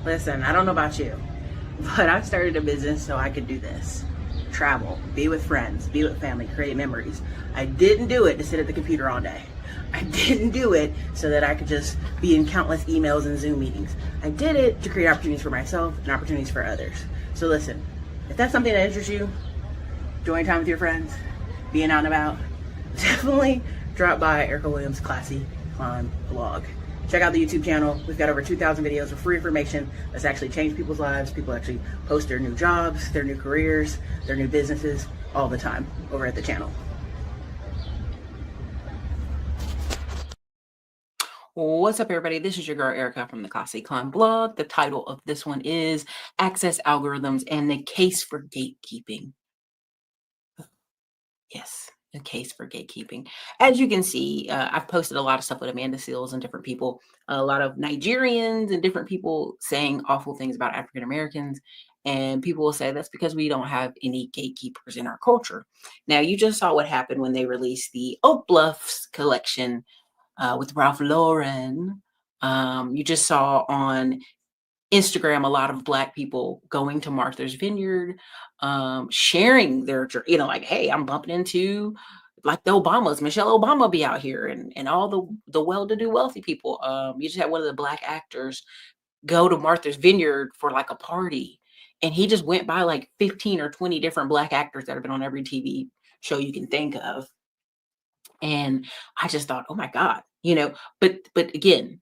Listen, I don't know about you, but I started a business so I could do this. Travel, be with friends, be with family, create memories. I didn't do it to sit at the computer all day. I didn't do it so that I could just be in countless emails and Zoom meetings. I did it to create opportunities for myself and opportunities for others. So listen, if that's something that interests you, enjoying time with your friends, being out and about, definitely drop by Erica Williams' Classy Climb blog. Check out the YouTube channel. We've got over 2,000 videos of free information that's actually changed people's lives. People actually post their new jobs, their new careers, their new businesses all the time over at the channel. What's up, everybody? This is your girl Erica from the Classy Climb blog. The title of this one is Access Algorithms and the Case for Gatekeeping. Yes, a case for gatekeeping. As you can see, I've posted a lot of stuff with Amanda Seals and different people, a lot of Nigerians and different people saying awful things about African Americans. And people will say that's because we don't have any gatekeepers in our culture. Now, you just saw what happened when they released the Oak Bluffs collection with Ralph Lauren. You just saw on Instagram a lot of Black people going to Martha's Vineyard, sharing their, like, hey, I'm bumping into like the Obamas, Michelle Obama be out here, and all the well-to-do wealthy people. You just had one of the Black actors go to Martha's Vineyard for like a party, and he just went by like 15 or 20 different Black actors that have been on every TV show you can think of. And I just thought, oh my God, but again,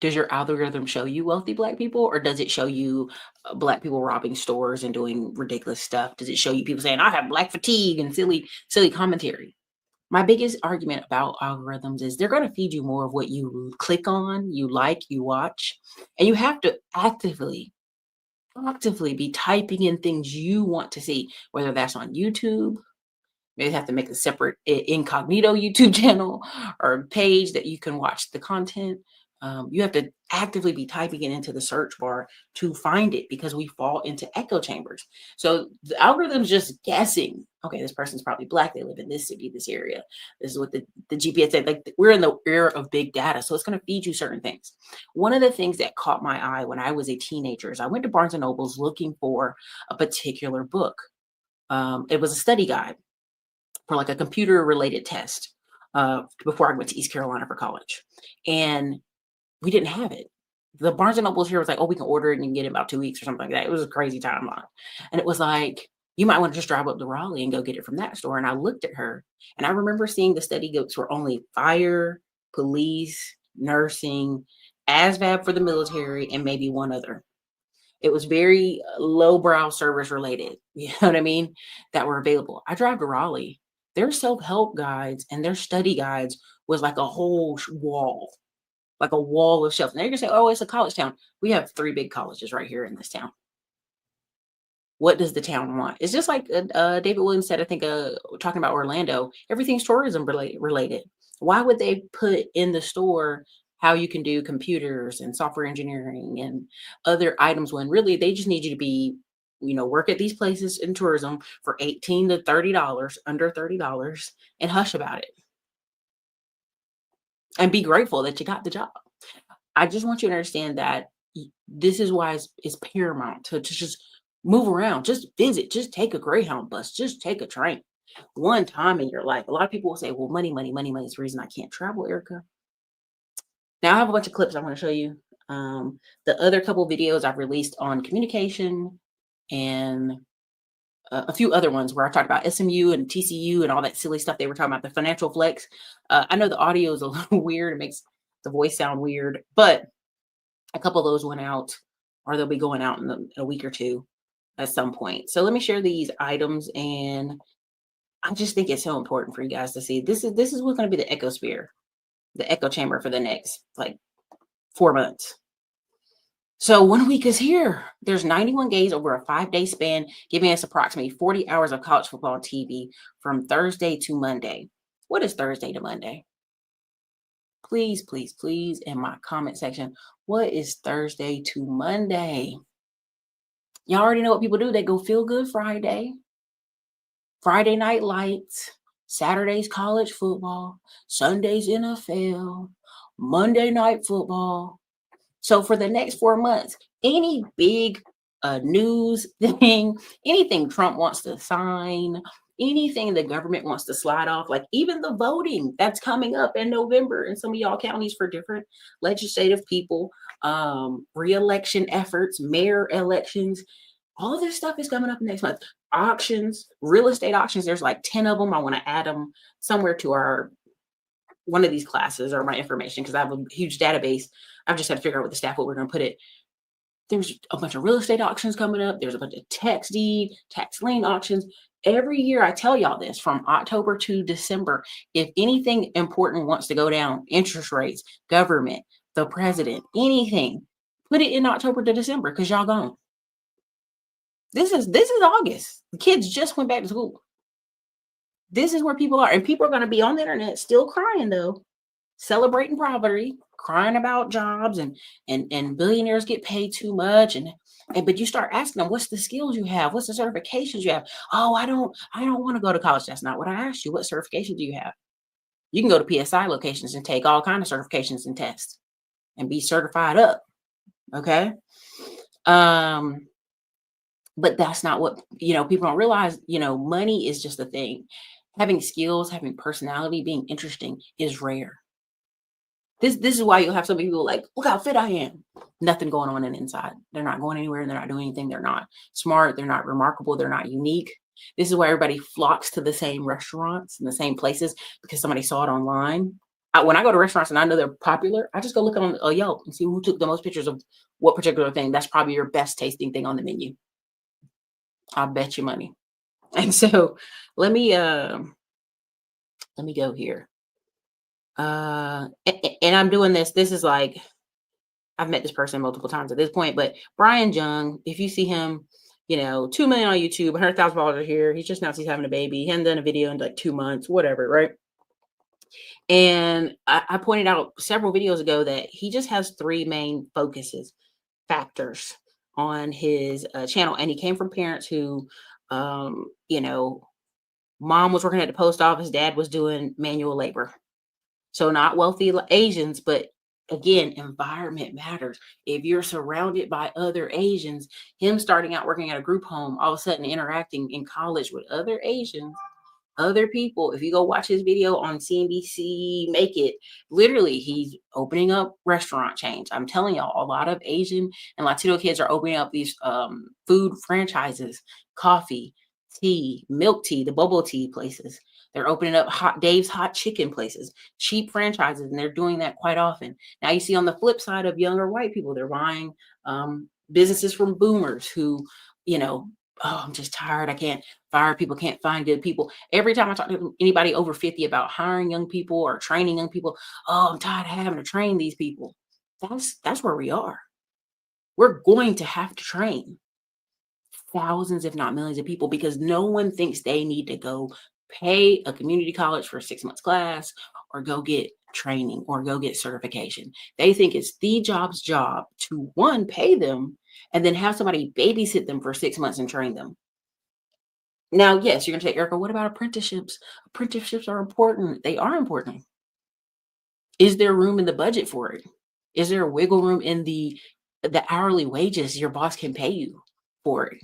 does your algorithm show you wealthy Black people, or does it show you Black people robbing stores and doing ridiculous stuff? Does it show you people saying, I have Black fatigue and silly commentary? My biggest argument about algorithms is they're going to feed you more of what you click on, you like, you watch, and you have to actively be typing in things you want to see, whether that's on YouTube. Maybe have to make a separate incognito YouTube channel or page that you can watch the content. You have to actively be typing it into the search bar to find it, because we fall into echo chambers. So the algorithm's just guessing, okay, this person's probably Black, they live in this city, this area. This is what the GPS said. Like, we're in the era of big data, so it's going to feed you certain things. One of the things that caught my eye when I was a teenager is I went to Barnes and Noble's looking for a particular book. It was a study guide for like a computer related test before I went to East Carolina for college. And we didn't have it. The Barnes and Nobles here was like, oh, we can order it and you can get it in about 2 weeks or something like that. It was a crazy timeline. And it was like, you might want to just drive up to Raleigh and go get it from that store. And I looked at her, and I remember seeing the study books were only fire, police, nursing, ASVAB for the military, and maybe one other. It was very lowbrow service related, you know what I mean, that were available. I drive to Raleigh. Their self-help guides and their study guides was like a whole wall, like a wall of shelves. Now you're gonna say, oh, it's a college town. We have 3 big colleges right here in this town. What does the town want? It's just like David Williams said, I think, talking about Orlando, everything's tourism related. Why would they put in the store how you can do computers and software engineering and other items when really they just need you to be, work at these places in tourism for $18 to $30, under $30, and hush about it. And be grateful that you got the job. I just want you to understand that this is why it's paramount to just move around, just visit, just take a Greyhound bus, just take a train one time in your life. A lot of people will say, well, money is the reason I can't travel, Erica. Now I have a bunch of clips I want to show you. The other couple videos I've released on communication and a few other ones where I talked about SMU and TCU and all that silly stuff they were talking about, the financial flex. I know the audio is a little weird. It makes the voice sound weird, but a couple of those went out, or they'll be going out in a week or two at some point. So let me share these items, and I just think it's so important for you guys to see. This is what's going to be the ecosphere, the echo chamber for the next like 4 months. So 1 week is here. There's 91 games over a 5-day span, giving us approximately 40 hours of college football TV from Thursday to Monday. What is Thursday to Monday? Please, please, please, in my comment section, what is Thursday to Monday? Y'all already know what people do. They go feel good Friday, Friday night lights, Saturday's college football, Sunday's NFL, Monday night football. So for the next 4 months, any big news thing, anything Trump wants to sign, anything the government wants to slide off, like even the voting that's coming up in November in some of y'all counties for different legislative people, re-election efforts, mayor elections, all this stuff is coming up next month. Auctions, real estate auctions, there's like 10 of them. I want to add them somewhere to our one of these classes or my information because I have a huge database. I've just had to figure out with the staff what we're going to put it. There's a bunch of real estate auctions coming up. There's a bunch of tax deed, tax lien auctions. Every year I tell y'all this from October to December. If anything important wants to go down, interest rates, government, the president, anything, put it in October to December because y'all gone. This is August. The kids just went back to school. This is where people are. And people are going to be on the internet still crying though, celebrating poverty, crying about jobs and billionaires get paid too much. And but you start asking them, what's the skills you have? What's the certifications you have? Oh, I don't want to go to college. That's not what I asked you. What certifications do you have? You can go to PSI locations and take all kinds of certifications and tests and be certified up. Okay. But that's not what, people don't realize, money is just a thing. Having skills, having personality, being interesting is rare. This is why you'll have some people like, look how fit I am. Nothing going on in the inside. They're not going anywhere and they're not doing anything. They're not smart. They're not remarkable. They're not unique. This is why everybody flocks to the same restaurants and the same places because somebody saw it online. When I go to restaurants and I know they're popular, I just go look on Yelp and see who took the most pictures of what particular thing. That's probably your best tasting thing on the menu. I'll bet you money. And so let me go here. And I'm doing this. This is like, I've met this person multiple times at this point, but Brian Jung, if you see him, 2 million on YouTube, $100,000 here. He's just announced he's having a baby. He hadn't done a video in like 2 months, whatever, right? And I pointed out several videos ago that he just has 3 main factors on his channel. And he came from parents who, mom was working at the post office, dad was doing manual labor. So not wealthy Asians, but again, environment matters. If you're surrounded by other Asians, him starting out working at a group home, all of a sudden interacting in college with other Asians, other people. If you go watch his video on CNBC, Make It, literally he's opening up restaurant chains. I'm telling y'all, a lot of Asian and Latino kids are opening up these food franchises, coffee, tea, milk tea, the bubble tea places. They're opening up Dave's Hot Chicken places, cheap franchises, and they're doing that quite often. Now you see on the flip side of younger white people, they're buying businesses from boomers who, oh, I'm just tired. I can't fire people, can't find good people. Every time I talk to anybody over 50 about hiring young people or training young people, oh, I'm tired of having to train these people. That's where we are. We're going to have to train thousands, if not millions of people because no one thinks they need to go pay a community college for a 6 months class or go get training or go get certification. They think it's the job's job to one, pay them and then have somebody babysit them for 6 months and train them. Now, yes, you're going to say, Erica, what about apprenticeships? Apprenticeships are important. They are important. Is there room in the budget for it? Is there a wiggle room in the hourly wages your boss can pay you for it?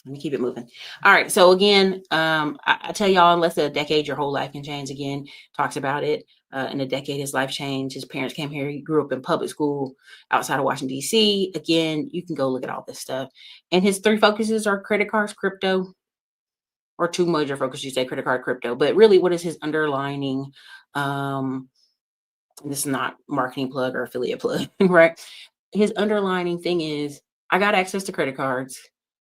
Let me keep it moving. All right. So again, I tell y'all, in less than a decade, your whole life can change. Again, talks about it. In a decade, his life changed. His parents came here. He grew up in public school outside of Washington, D.C. Again, you can go look at all this stuff. And his 3 focuses are credit cards, crypto, or 2 major focus, you say credit card, crypto. But really, what is his underlining? This is not marketing plug or affiliate plug, right? His underlining thing is, I got access to credit cards.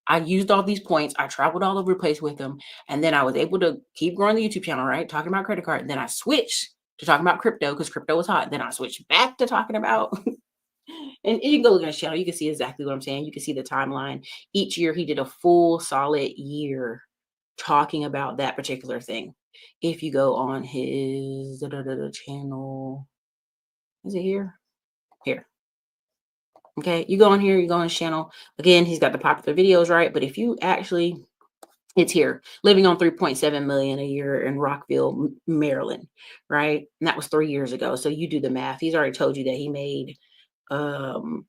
I used all these points. I traveled all over the place with them. And then I was able to keep growing the YouTube channel, right? Talking about credit card. And then I switched to talking about crypto because crypto was hot. Then I switched back to talking about, and you can go look at his channel. You can see exactly what I'm saying. You can see the timeline. Each year he did a full solid year talking about that particular thing. If you go on his channel, is it here? Here. Okay, you go on here, you go on his channel. Again, he's got the popular videos, right? But if you actually It's here, living on 3.7 million a year in Rockville, Maryland, right? And that was 3 years ago. So you do the math. He's already told you that he made, um,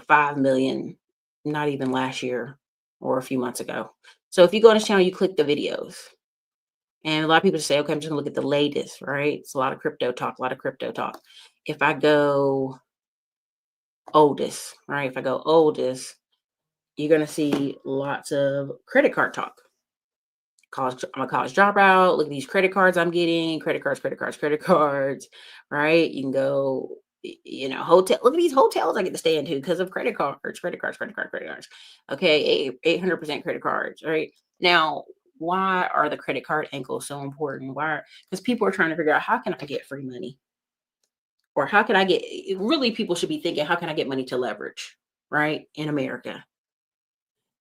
5 million, not even last year or a few months ago. So if you go on his channel, you click the videos. And a lot of people say, okay, I'm just gonna look at the latest, right? It's a lot of crypto talk, a lot of crypto talk. If I go oldest, right? If I go oldest, you're gonna see lots of credit card talk. I'm a college dropout. Look at these credit cards I'm getting. Credit cards, credit cards, credit cards. Right? You can go, hotel. Look at these hotels I get to stay into because of credit cards, credit cards, credit cards, credit cards. Okay, 800% credit cards. Right now, why are the credit card angles so important? Why? Because people are trying to figure out how can I get free money, or how can I get? Really, people should be thinking, how can I get money to leverage? Right, in America.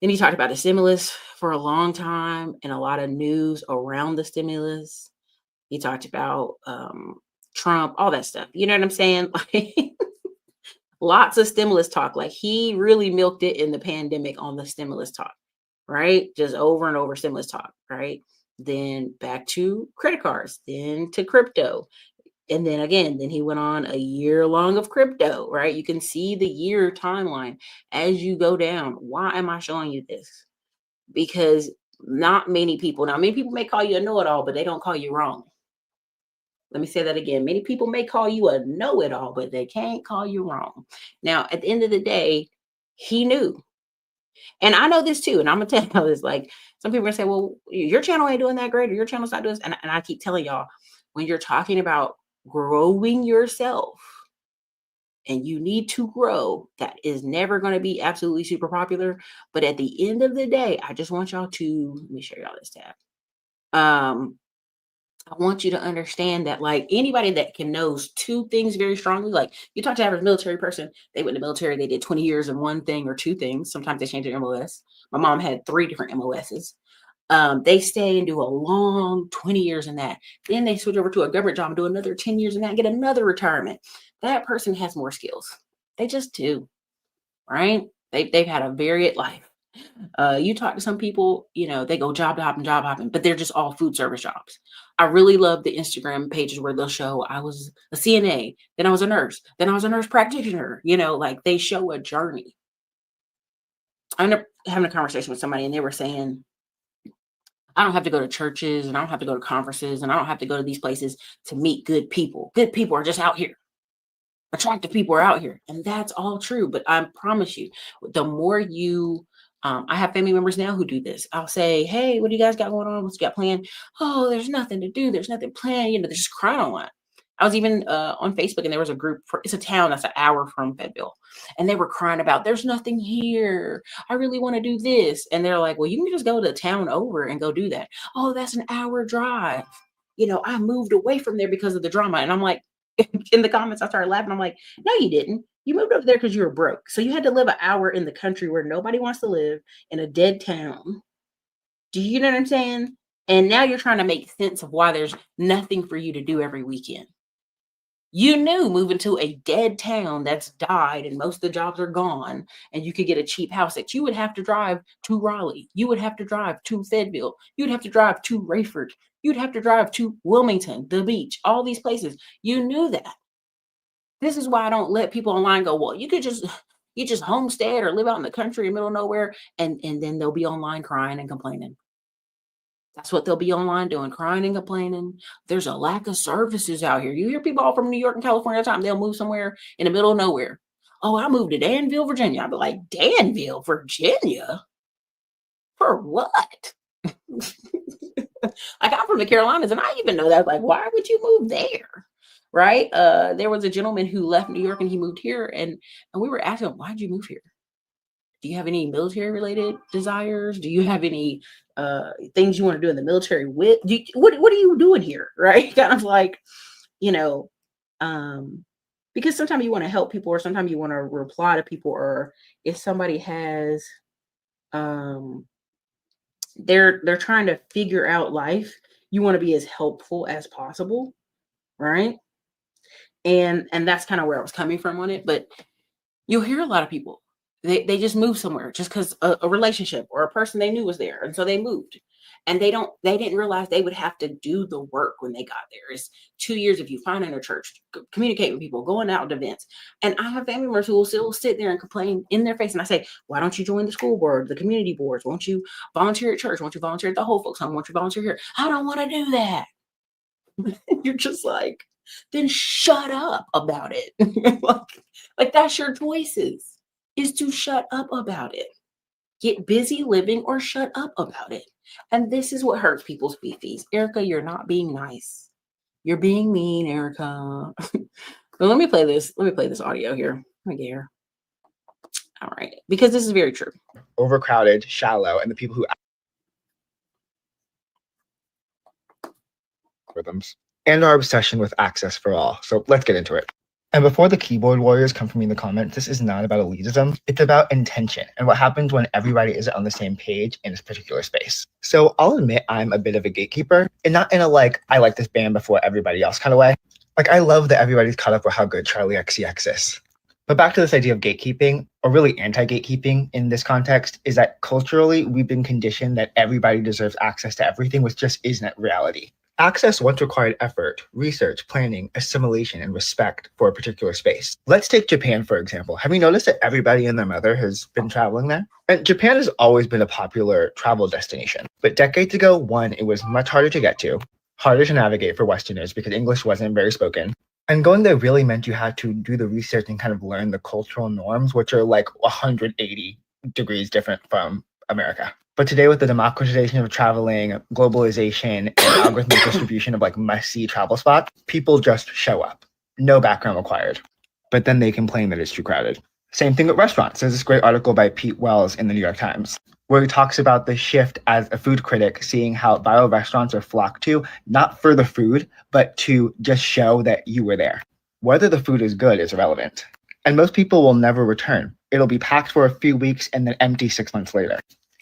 Then he talked about the stimulus for a long time and a lot of news around the stimulus. He talked about Trump, all that stuff. You know what I'm saying? Like, lots of stimulus talk. Like, he really milked it in the pandemic on the stimulus talk, right? Just over and over stimulus talk, right? Then back to credit cards, then to crypto. And then again, then he went on a year long of crypto, right? You can see the year timeline as you go down. Why am I showing you this? Because not many people, now many people may call you a know-it-all, but they don't call you wrong. Let me say that again. Many people may call you a know-it-all, but they can't call you wrong. Now, at the end of the day, he knew. And I know this too. And I'm gonna tell you this. Like, some people are gonna say, well, your channel ain't doing that great, or your channel's not doing this. And I keep telling y'all, when you're talking about growing yourself, and you need to grow, that is never going to be absolutely super popular. But at the end of the day, I just want y'all to, let me show y'all this tab. I want you to understand that, like, anybody that can knows two things very strongly, like, you talk to average military person, they went in the military, they did 20 years in one thing or two things. Sometimes they change their MOS. My mom had 3 different MOSs. They stay and do a long 20 years in that. Then they switch over to a government job and do another 10 years in that and get another retirement. That person has more skills. They just do, right? They've had a varied life. You talk to some people, they go job hopping, but they're just all food service jobs. I really love the Instagram pages where they'll show I was a CNA, then I was a nurse, then I was a nurse practitioner, like they show a journey. I ended up having a conversation with somebody and they were saying, I don't have to go to churches and I don't have to go to conferences and I don't have to go to these places to meet good people. Good people are just out here. Attractive people are out here. And that's all true. But I promise you, the more you, I have family members now who do this. I'll say, hey, what do you guys got going on? What's you got planned? Oh, there's nothing to do. There's nothing planned. They're just crying a lot. I was even on Facebook and there was a group, it's a town that's an hour from Fayetteville. And they were crying about, there's nothing here. I really want to do this. And they're like, well, you can just go to the town over and go do that. Oh, that's an hour drive. I moved away from there because of the drama. And I'm like, in the comments, I started laughing. I'm like, no, you didn't. You moved over there because you were broke. So you had to live an hour in the country where nobody wants to live in a dead town. Do you know what I'm saying? And now you're trying to make sense of why there's nothing for you to do every weekend. You knew moving to a dead town that's died and most of the jobs are gone and you could get a cheap house that you would have to drive to Raleigh. You would have to drive to Fayetteville. You'd have to drive to Rayford. You'd have to drive to Wilmington, the beach, all these places. You knew that. This is why I don't let people online go, well, you just homestead or live out in the country in the middle of nowhere, and then they'll be online crying and complaining. That's what they'll be online doing, crying and complaining. There's a lack of services out here. You hear people all from New York and California all the time, they'll move somewhere in the middle of nowhere. Oh, I moved to Danville, Virginia. I'd be like, Danville, Virginia? For what? Like, I'm from the Carolinas and I even know that. Like, why would you move there? Right? There was a gentleman who left New York and he moved here, and we were asking him, why'd you move here? Do you have any military related desires? Do you have any things you want to do in the military with? What are you doing here? Right? Kind of like, because sometimes you want to help people, or sometimes you want to reply to people, or if somebody has they're trying to figure out life, you want to be as helpful as possible, right? And that's kind of where I was coming from on it. But you'll hear a lot of people, They just moved somewhere just because a relationship or a person they knew was there, and so they moved. And they didn't realize they would have to do the work when they got there. It's 2 years of you finding a church, communicate with people, going out to events. And I have family members who will still sit there and complain in their face. And I say, why don't you join the school board, the community boards? Won't you volunteer at church? Won't you volunteer at the whole folks home? Won't you volunteer here? I don't want to do that. You're just like, then shut up about it. like that's your choices, is to shut up about it. Get busy living or shut up about it. And this is what hurts people's feces. Erica, you're not being nice. You're being mean, Erica. Well, let me play this. Let me play this audio here. Let me get here. All right. Because this is very true. Overcrowded, shallow, and the people who algorithms and our obsession with access for all. So let's get into it. And before the keyboard warriors come for me in the comments, this is not about elitism. It's about intention and what happens when everybody is on the same page in this particular space. So I'll admit I'm a bit of a gatekeeper, and not in a like, I like this band before everybody else kind of way. Like, I love that everybody's caught up with how good Charlie XCX is. But back to this idea of gatekeeping, or really anti-gatekeeping in this context, is that culturally we've been conditioned that everybody deserves access to everything, which just isn't reality. Access once required effort, research, planning, assimilation, and respect for a particular space. Let's take Japan, for example. Have you noticed that everybody and their mother has been traveling there? And Japan has always been a popular travel destination. But decades ago, one, it was much harder to get to, harder to navigate for Westerners because English wasn't very spoken. And going there really meant you had to do the research and kind of learn the cultural norms, which are like 180 degrees different from America. But today, with the democratization of traveling, globalization, and algorithmic distribution of like must-see travel spots, people just show up. No background required. But then they complain that it's too crowded. Same thing with restaurants. There's this great article by Pete Wells in the New York Times, where he talks about the shift as a food critic, seeing how viral restaurants are flocked to, not for the food, but to just show that you were there. Whether the food is good is irrelevant. And most people will never return. It'll be packed for a few weeks and then empty 6 months later.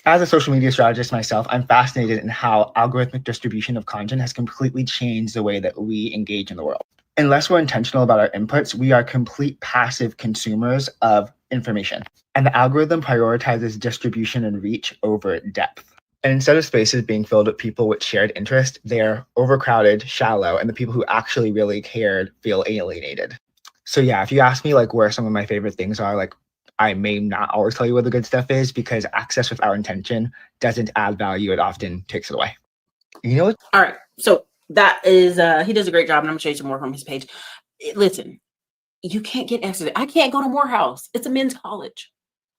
As a social media strategist myself, I'm fascinated in how algorithmic distribution of content has completely changed the way that we engage in the world. Unless we're intentional about our inputs, we are complete passive consumers of information. And the algorithm prioritizes distribution and reach over depth. And instead of spaces being filled with people with shared interest, they're overcrowded, shallow, and the people who actually really cared feel alienated. So yeah, if you ask me like where some of my favorite things are, like I may not always tell you where the good stuff is because access without intention doesn't add value. It often takes it away. You know what? All right. So that is, he does a great job, and I'm gonna show you some more from his page. Listen, you can't get access. I can't go to Morehouse. It's a men's college.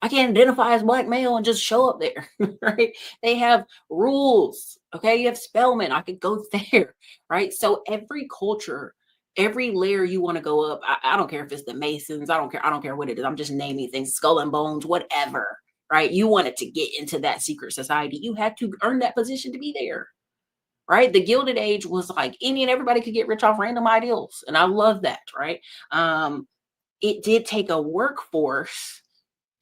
I can't identify as Black male and just show up there, right? They have rules. Okay. You have Spelman. I could go there, right? So every culture, every layer you want to go up, I don't care if it's the Masons. I don't care what it is. I'm just naming things, Skull and Bones, whatever, right? You wanted to get into that secret society. You had to earn that position to be there. Right. The Gilded Age was like any and everybody could get rich off random ideals. And I love that. Right. It did take a workforce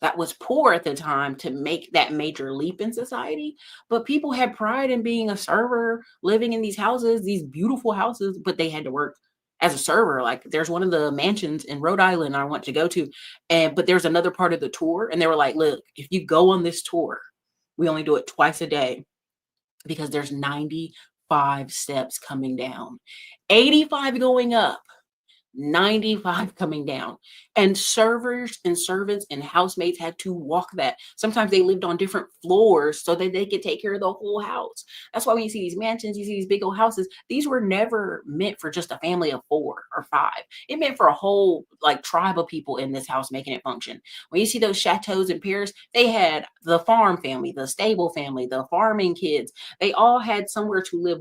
that was poor at the time to make that major leap in society. But people had pride in being a server, living in these houses, these beautiful houses, but they had to work as a server. Like there's one of the mansions in Rhode Island I want to go to. But there's another part of the tour. And they were like, look, if you go on this tour, we only do it twice a day because there's 95 steps coming down, 85 going up, 95 coming down. And servers and servants and housemates had to walk that. Sometimes they lived on different floors so that they could take care of the whole house. That's why when you see these mansions, you see these big old houses, these were never meant for just a family of 4 or 5. It meant for a whole like tribe of people in this house making it function. When you see those chateaus in Paris, they had the farm family, the stable family, the farming kids. They all had somewhere to live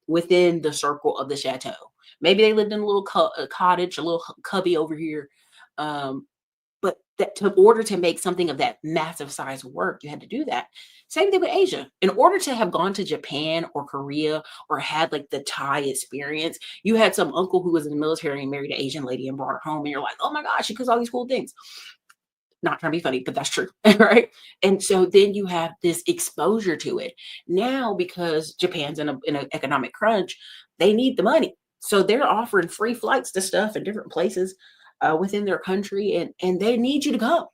within the circle of the chateau. Maybe they lived in a little cottage, a little cubby over here. But that in order to make something of that massive size work, you had to do that. Same thing with Asia. In order to have gone to Japan or Korea or had like the Thai experience, you had some uncle who was in the military and married an Asian lady and brought her home. And you're like, oh my gosh, she does all these cool things. Not trying to be funny, but that's true, right? And so then you have this exposure to it. Now, because Japan's in an economic crunch, they need the money. So they're offering free flights to stuff in different places within their country, and they need you to go.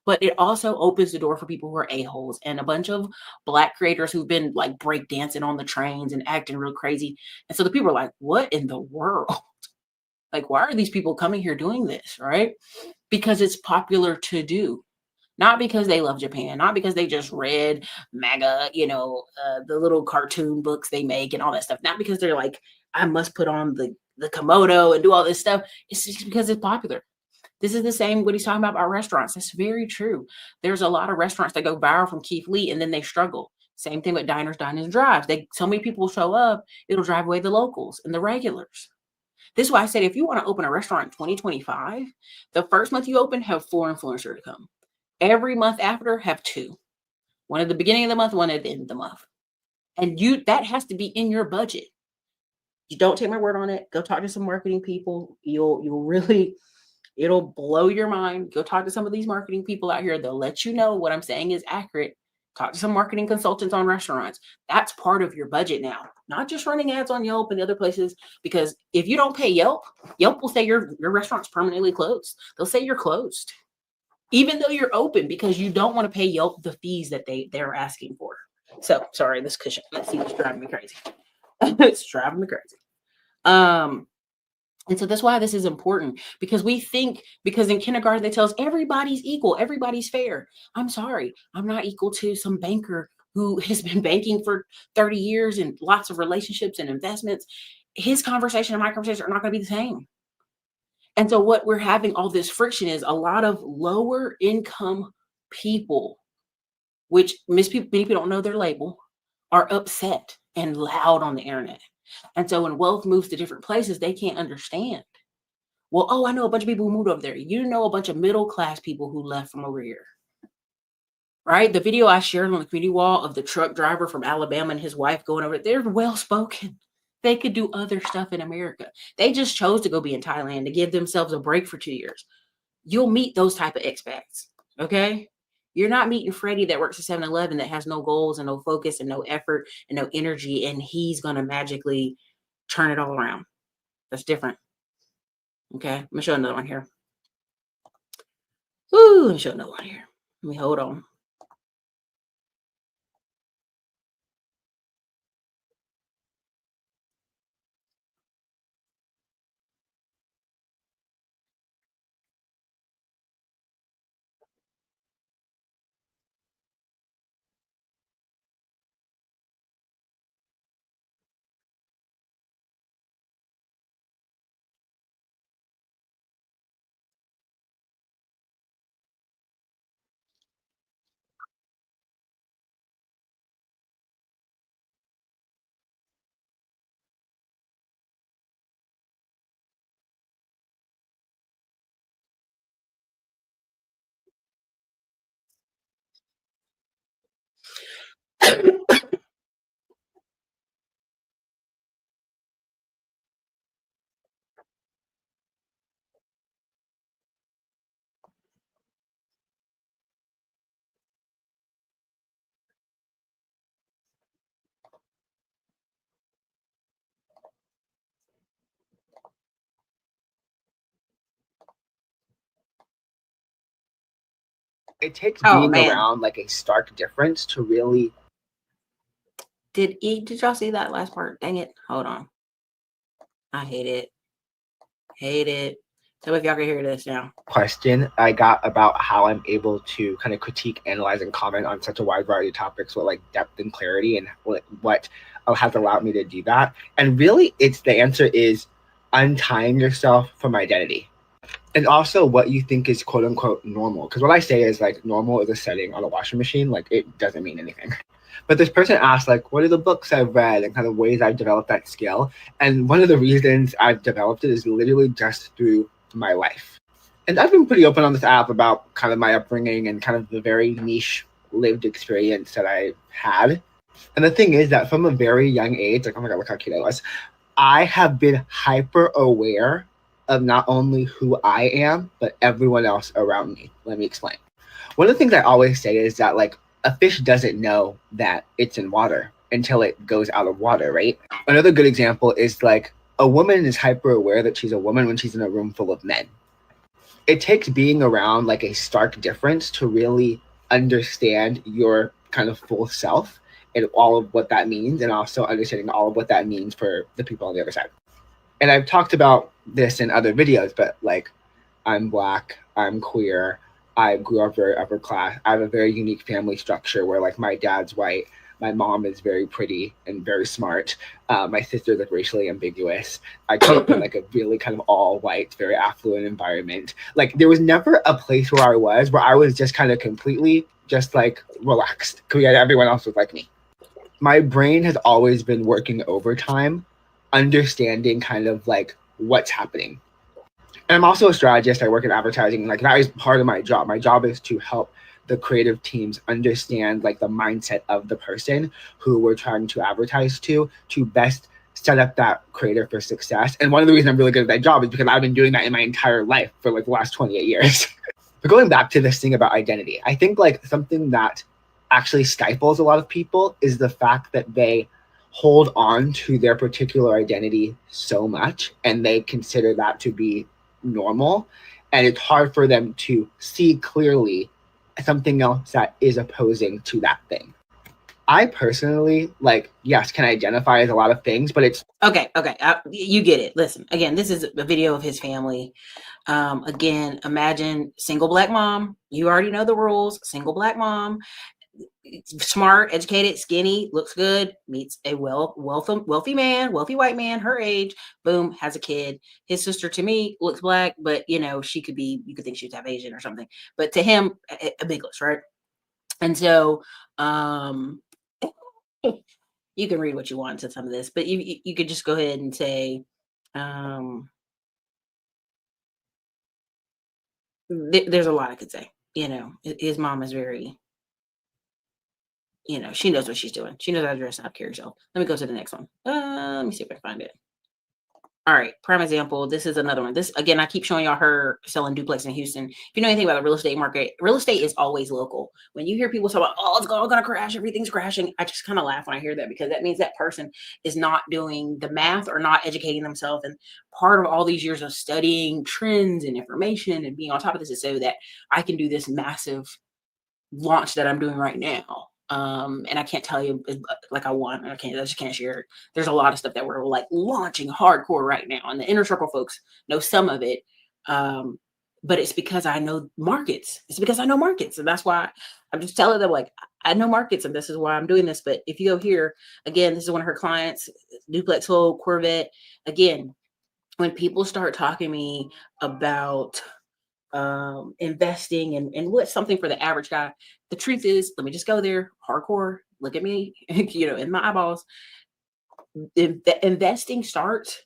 But it also opens the door for people who are a-holes, and a bunch of Black creators who've been like breakdancing on the trains and acting real crazy. And so the people are like, what in the world? Like, why are these people coming here doing this? Right? Because it's popular to do. Not because they love Japan, not because they just read MAGA, the little cartoon books they make and all that stuff. Not because they're like, I must put on the Komodo and do all this stuff. It's just because it's popular. This is the same what he's talking about restaurants. It's very true. There's a lot of restaurants that go viral from Keith Lee and then they struggle. Same thing with diners, diners, and drives. So many people show up, it'll drive away the locals and the regulars. This is why I said if you want to open a restaurant in 2025, the first month you open, have 4 influencers to come. Every month after, have 2. One at the beginning of the month, one at the end of the month. And that has to be in your budget. You don't take my word on it. Go talk to some marketing people. You'll really, it'll blow your mind. Go talk to some of these marketing people out here. They'll let you know what I'm saying is accurate. Talk to some marketing consultants on restaurants. That's part of your budget now. Not just running ads on Yelp and other places, because if you don't pay Yelp, Yelp will say your restaurant's permanently closed. They'll say you're closed, even though you're open, because you don't want to pay Yelp the fees that they're asking for. So sorry, this cushion. Let's see, it's driving me crazy. It's driving me crazy. And so that's why this is important, because we think, because in kindergarten they tell us everybody's equal, everybody's fair. I'm sorry, I'm not equal to some banker who has been banking for 30 years and lots of relationships and investments. His conversation and my conversation are not going to be the same. And so what we're having all this friction is a lot of lower income people, which many people don't know their label, are upset and loud on the internet. And so when wealth moves to different places, they can't understand. Well, oh, I know a bunch of people who moved over there. You know a bunch of middle-class people who left from over here. Right? The video I shared on the community wall of the truck driver from Alabama and his wife going over there, they're well-spoken. They could do other stuff in America. They just chose to go be in Thailand to give themselves a break for 2 years. You'll meet those type of expats, okay? You're not meeting Freddie that works at 7-Eleven that has no goals and no focus and no effort and no energy, and he's going to magically turn it all around. That's different, okay? Let me show another one here. Ooh, let me show another one here. Let me hold on. It takes Oh, being man. around like a stark difference to really Did y'all see that last part? Dang it. Hold on. I hate it. Hate it. So if y'all can hear this now. question I got about how I'm able to kind of critique, analyze, and comment on such a wide variety of topics with like depth and clarity, and what has allowed me to do that. And really, the answer is untying yourself from identity. And also what you think is quote unquote normal. Because what I say is like normal is a setting on a washing machine. Like it doesn't mean anything. But this person asked like, what are the books I've read and kind of ways I've developed that skill? And one of the reasons I've developed it is literally just through my life. And I've been pretty open on this app about kind of my upbringing and kind of the very niche lived experience that I had. And the thing is that from a very young age, like, oh my God, look how cute I was. I have been hyper aware of not only who I am, but everyone else around me. Let me explain. One of the things I always say is that like a fish doesn't know that it's in water until it goes out of water, right? Another good example is like a woman is hyper aware that she's a woman when she's in a room full of men. it takes being around like a stark difference to really understand your kind of full self and all of what that means, and also understanding all of what that means for the people on the other side. And I've talked about this in other videos, but like, I'm Black, I'm queer, I grew up very upper class. I have a very unique family structure where like my dad's white, my mom is very pretty and very smart. My sister's like racially ambiguous. I grew up in like a really kind of all white, very affluent environment. Like there was never a place where I was just kind of completely just like relaxed because everyone else was like me. My brain has always been working overtime, understanding kind of like what's happening. And I'm also a strategist. I work in advertising. Like that is part of my job. My job is to help the creative teams understand like the mindset of the person who we're trying to advertise to best set up that creator for success. And one of the reasons I'm really good at that job is because I've been doing that in my entire life for like the last 28 years. But going back to this thing about identity, I think like something that actually stifles a lot of people is the fact that they hold on to their particular identity so much and they consider that to be normal, and it's hard for them to see clearly something else that is opposing to that thing. I personally, like, yes, can identify as a lot of things, but it's okay. You get it. Listen, again, this is a video of his family. Again, imagine single Black mom. You already know the rules. Single Black mom, smart, educated, skinny, looks good, meets a wealthy man, wealthy white man, her age, boom, has a kid. His sister to me looks Black, but you know, she could be, you could think she's half Asian or something, but to him, a bigless, right? And so, you can read what you want to some of this, but you could just go ahead and say, there's a lot I could say. You know, his mom is very, you know, she knows what she's doing. She knows how to dress and how to carry herself. Let me go to the next one. Let me see if I can find it. All right, prime example. This is another one. This, again, I keep showing y'all her selling duplex in Houston. If you know anything about the real estate market, real estate is always local. When you hear people talk about, oh, it's all going to crash, everything's crashing, I just kind of laugh when I hear that, because that means that person is not doing the math or not educating themselves. And part of all these years of studying trends and information and being on top of this is so that I can do this massive launch that I'm doing right now. And I can't tell you like I want, I just can't share it. There's a lot of stuff that we're like launching hardcore right now, and the inner circle folks know some of it. But it's because I know markets. It's because I know markets. And that's why I'm just telling them, like, I know markets and this is why I'm doing this. But if you go here, again, this is one of her clients, duplex hole, Corvette. Again, when people start talking to me about investing and what's something for the average guy, the truth is, let me just go there hardcore, look at me, you know, in my eyeballs. Investing starts,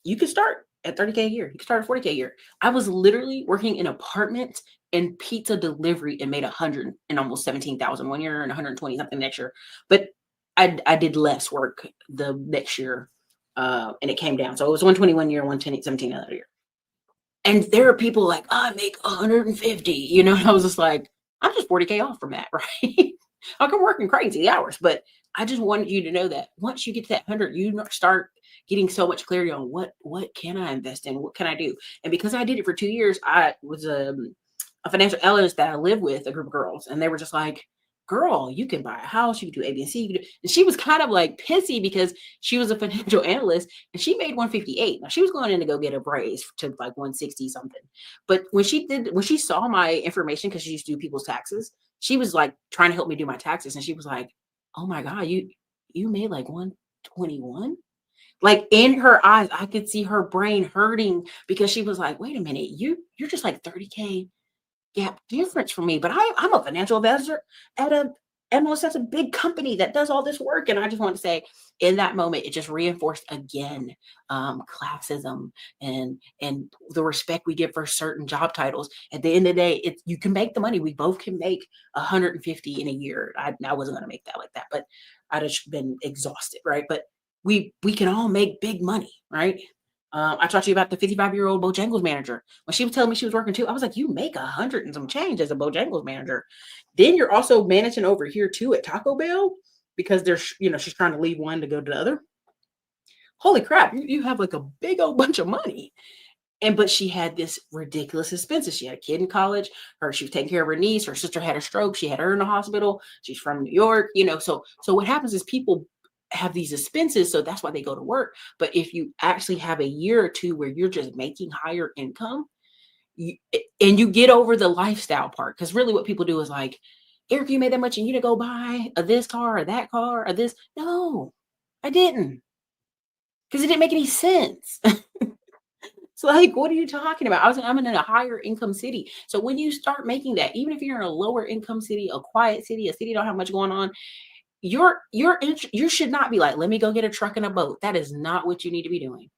you can start at 30K a year, you can start at 40K a year. I was literally working in apartments and pizza delivery and made 100 and almost 17,000 one year and 120 something next year. But I did less work the next year, and it came down. So it was 120 one year, 110, 17 another year. And there are people like, oh, I make 150, you know, and I was just like, I'm just 40K off from that, right? I can work in crazy hours, but I just wanted you to know that once you get to that 100, you start getting so much clarity on what can I invest in? What can I do? And because I did it for 2 years, I was a financial analyst that I lived with, a group of girls, and they were just like, girl, you can buy a house, you can do A, B, and C. And she was kind of like pissy because she was a financial analyst and she made 158. Now she was going in to go get a raise to like 160 something. But when she saw my information, because she used to do people's taxes, she was like trying to help me do my taxes. And she was like, oh my God, you made like 121? Like in her eyes, I could see her brain hurting because she was like, wait a minute, you're just like 30K gap difference for me, but I'm a financial advisor at a analyst that's a big company that does all this work. And I just want to say, in that moment, it just reinforced again classism and the respect we give for certain job titles. At the end of the day, you can make the money. We both can make 150 in a year. I wasn't going to make that like that, but I'd have been exhausted, right? But we can all make big money, right? I talked to you about the 55-year-old Bojangles manager. When she was telling me she was working too, I was like, you make 100 and some change as a Bojangles manager. Then you're also managing over here too at Taco Bell because there's, you know, she's trying to leave one to go to the other. Holy crap, you have like a big old bunch of money. But she had this ridiculous expenses. She had a kid in college. She was taking care of her niece. Her sister had a stroke. She had her in the hospital. She's from New York. So what happens is people have these expenses, so that's why they go to work. But if you actually have a year or two where you're just making higher income, and you get over the lifestyle part, because really what people do is like, Eric, you made that much and you to go buy this car or that car or this. No, I didn't, because it didn't make any sense. So like, what are you talking about? I'm in a higher income city. So when you start making that, even if you're in a lower income city, a quiet city, a city don't have much going on, you should not be like, let me go get a truck and a boat. That is not what you need to be doing.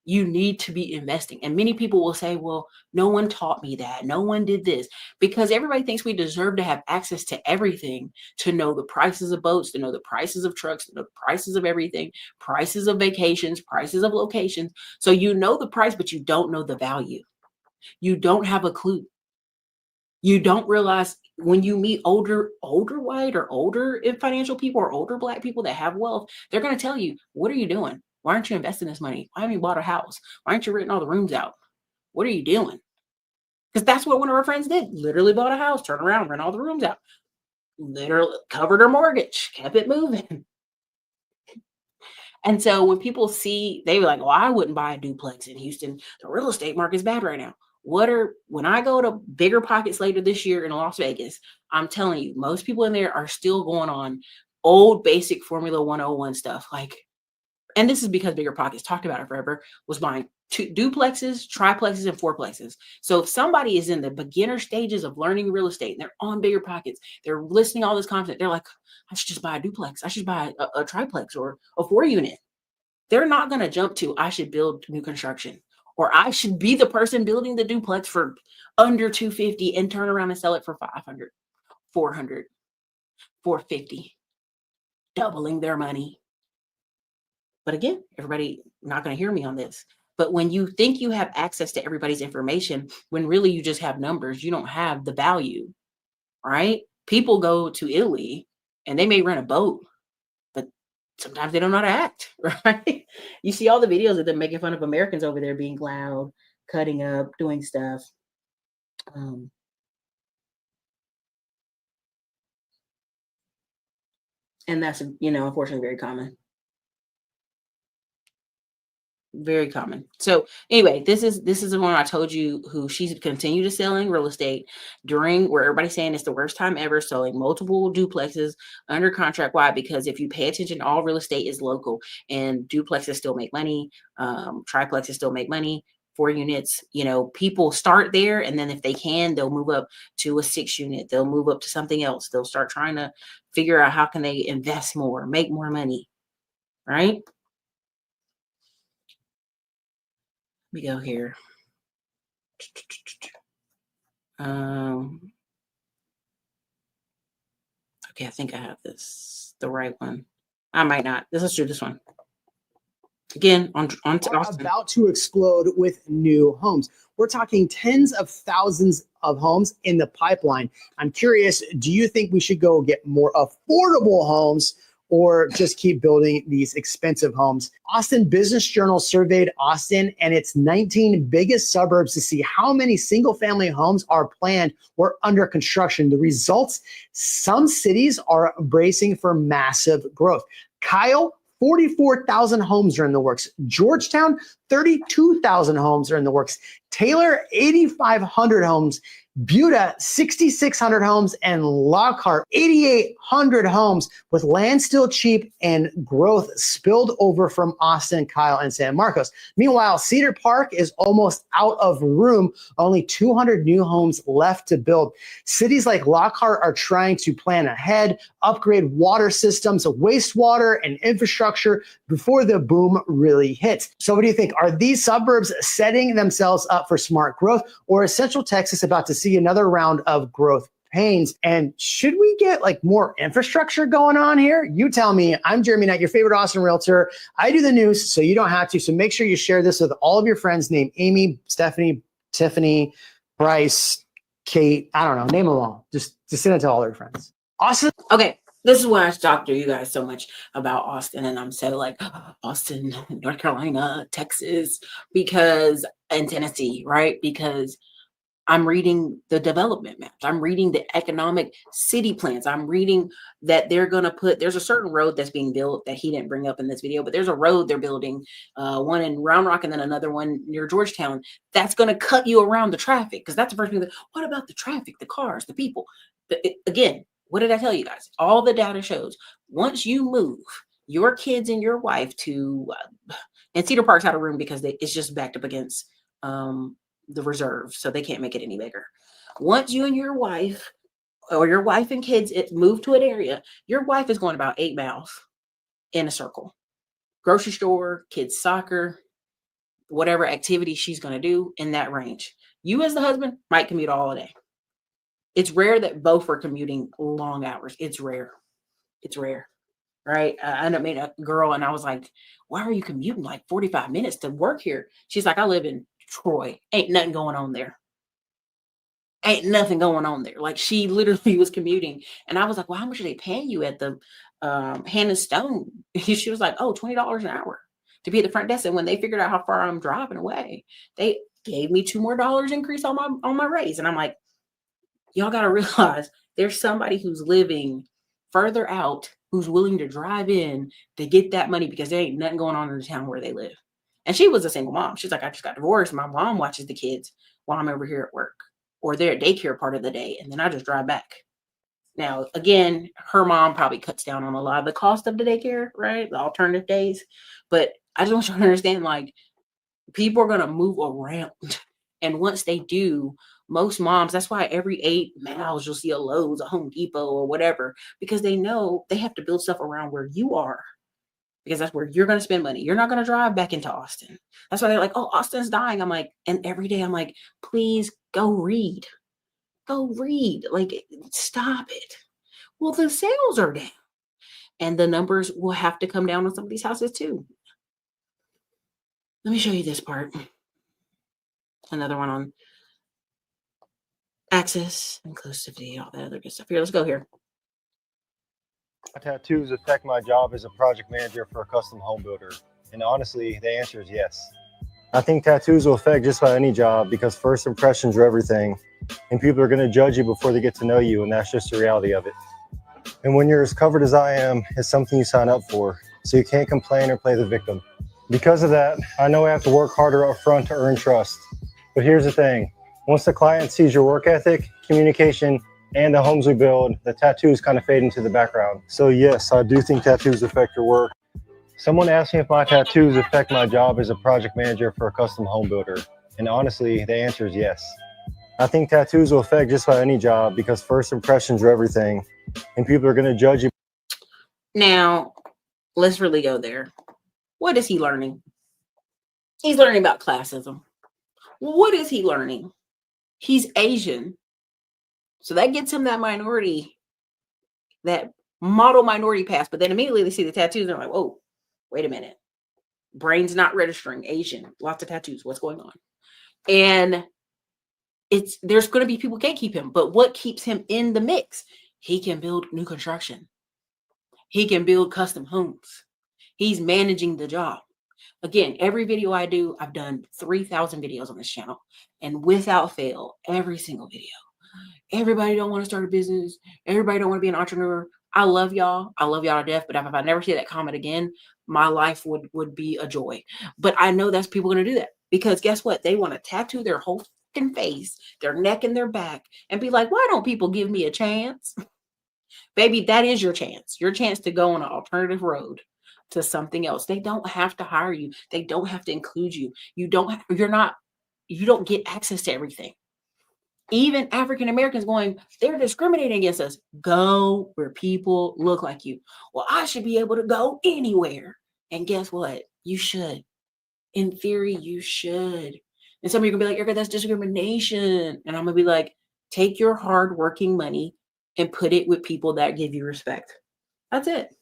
You need to be investing. And many people will say, well, no one taught me that. No one did this, because everybody thinks we deserve to have access to everything, to know the prices of boats, to know the prices of trucks, to know the prices of everything, prices of vacations, prices of locations. So you know the price, but you don't know the value. You don't have a clue. You don't realize when you meet older white or older financial people or older Black people that have wealth, they're going to tell you, what are you doing? Why aren't you investing this money? Why haven't you bought a house? Why aren't you renting all the rooms out? What are you doing? Because that's what one of our friends did. Literally bought a house, turned around, rent all the rooms out. Literally covered her mortgage, kept it moving. And so when people see, they were like, well, I wouldn't buy a duplex in Houston. The real estate market's bad right now. When I go to Bigger Pockets later this year in Las Vegas, I'm telling you, most people in there are still going on old basic Formula 101 stuff. Like, and this is because Bigger Pockets, talked about it forever, was buying 2 duplexes, triplexes, and fourplexes. So if somebody is in the beginner stages of learning real estate and they're on Bigger Pockets, they're listening to all this content, they're like, I should just buy a duplex. I should buy a triplex or a 4-unit. They're not going to jump to, I should build new construction, or I should be the person building the duplex for under $250 and turn around and sell it for $500, $400, $450, doubling their money. But again, everybody not going to hear me on this. But when you think you have access to everybody's information, when really you just have numbers, you don't have the value, right? People go to Italy and they may rent a boat, but sometimes they don't know how to act, right? You see all the videos of them making fun of Americans over there being loud, cutting up, doing stuff. And that's, unfortunately very common. Very common. So anyway, this is the one I told you who she's continued to selling real estate during where everybody's saying it's the worst time ever, selling multiple duplexes under contract. Why? Because if you pay attention, all real estate is local, and duplexes still make money. Triplexes still make money. 4 units, people start there, and then if they can, they'll move up to a 6-unit. They'll move up to something else. They'll start trying to figure out how can they invest more, make more money, right? Let me go here. Okay, I think I have the right one. I might not. Let's do this one. Again, on to Austin. About to explode with new homes. We're talking tens of thousands of homes in the pipeline. I'm curious, do you think we should go get more affordable homes or just keep building these expensive homes? Austin Business Journal surveyed Austin and its 19 biggest suburbs to see how many single-family homes are planned or under construction. The results, some cities are bracing for massive growth. Kyle, 44,000 homes are in the works. Georgetown, 32,000 homes are in the works. Taylor, 8,500 homes. Buda, 6,600 homes, and Lockhart, 8,800 homes, with land still cheap and growth spilled over from Austin, Kyle, and San Marcos. Meanwhile, Cedar Park is almost out of room, only 200 new homes left to build. Cities like Lockhart are trying to plan ahead, upgrade water systems, wastewater, and infrastructure before the boom really hits. So what do you think? Are these suburbs setting themselves up for smart growth, or is Central Texas about to see another round of growth pains? And should we get more infrastructure going on here? You tell me. I'm Jeremy Knight, your favorite Austin realtor. I do the news, so you don't have to. So make sure you share this with all of your friends named Amy, Stephanie, Tiffany, Bryce, Kate. I don't know. Name them all. Just send it to all your friends. Austin. Okay. This is why I talk to you guys so much about Austin, and I'm so like Austin, North Carolina, Texas, and Tennessee, right? Because I'm reading the development maps. I'm reading the economic city plans. I'm reading that they're going to there's a certain road that's being built that he didn't bring up in this video, but there's a road they're building, one in Round Rock and then another one near Georgetown. That's going to cut you around the traffic. Because that's the first thing what about the traffic, the cars, the people? Again, what did I tell you guys? All the data shows once you move your kids and your wife to, and Cedar Park's out of room because it's just backed up against, the reserve, so they can't make it any bigger. Once you and your wife or your wife and kids move to an area, your wife is going about 8 miles in a circle. Grocery store, kids soccer, whatever activity she's going to do in that range. You as the husband might commute all day. It's rare that both are commuting long hours. It's rare. It's rare. Right? I ended up meeting a girl and I was like, why are you commuting like 45 minutes to work here? She's like, I live in Troy. Ain't nothing going on there. Ain't nothing going on there. Like she literally was commuting. And I was like, well, how much are they paying you at the Hannah Stone? She was like, oh, $20 an hour to be at the front desk. And when they figured out how far I'm driving away, they gave me $2 more increase on my raise. And I'm like, y'all got to realize there's somebody who's living further out who's willing to drive in to get that money because there ain't nothing going on in the town where they live. And she was a single mom. She's like, I just got divorced. My mom watches the kids while I'm over here at work, or they're at daycare part of the day. And then I just drive back. Now, again, her mom probably cuts down on a lot of the cost of the daycare, right? The alternative days. But I just want you to understand, like, people are going to move around. And once they do, most moms, that's why every 8 miles you'll see a Lowe's, a Home Depot, or whatever, because they know they have to build stuff around where you are. Because that's where you're going to spend money. You're not going to drive back into Austin. That's why they're like, oh, Austin's dying. I'm like, and every day I'm like, please go read. Go read. Like, stop it. Well, the sales are down. And the numbers will have to come down on some of these houses too. Let me show you this part. Another one on access, inclusivity, all that other good stuff. Here, let's go here. Tattoos affect my job as a project manager for a custom home builder? And honestly, the answer is yes. I think tattoos will affect just about any job because first impressions are everything, and people are going to judge you before they get to know you, and that's just the reality of it. And when you're as covered as I am, it's something you sign up for, so you can't complain or play the victim. Because of that, I know I have to work harder up front to earn trust. But here's the thing. Once the client sees your work ethic, communication, and the homes we build, the tattoos kind of fade into the background. So yes, I do think tattoos affect your work. Someone asked me if my tattoos affect my job as a project manager for a custom home builder. And honestly, the answer is yes. I think tattoos will affect just about any job because first impressions are everything, and people are going to judge you. Now, let's really go there. What is he learning? He's learning about classism. What is he learning? He's Asian. So that gets him that minority, that model minority pass. But then immediately they see the tattoos and they're like, whoa, wait a minute. Brain's not registering. Asian, lots of tattoos. What's going on? And there's going to be people who can't keep him. But what keeps him in the mix? He can build new construction. He can build custom homes. He's managing the job. Again, every video I do, I've done 3,000 videos on this channel. And without fail, every single video. Everybody don't want to start a business. Everybody don't want to be an entrepreneur. I love y'all. I love y'all to death. But if I never see that comment again, my life would be a joy. But I know that's people going to do that. Because guess what? They want to tattoo their whole fucking face, their neck and their back, and be like, why don't people give me a chance? Baby, that is your chance. Your chance to go on an alternative road to something else. They don't have to hire you. They don't have to include you. You don't get access to everything. Even African Americans going, they're discriminating against us. Go where people look like you. Well, I should be able to go anywhere. And guess what? You should. In theory, you should. And some of you are going to be like, Erica, that's discrimination. And I'm going to be like, take your hard-working money and put it with people that give you respect. That's it.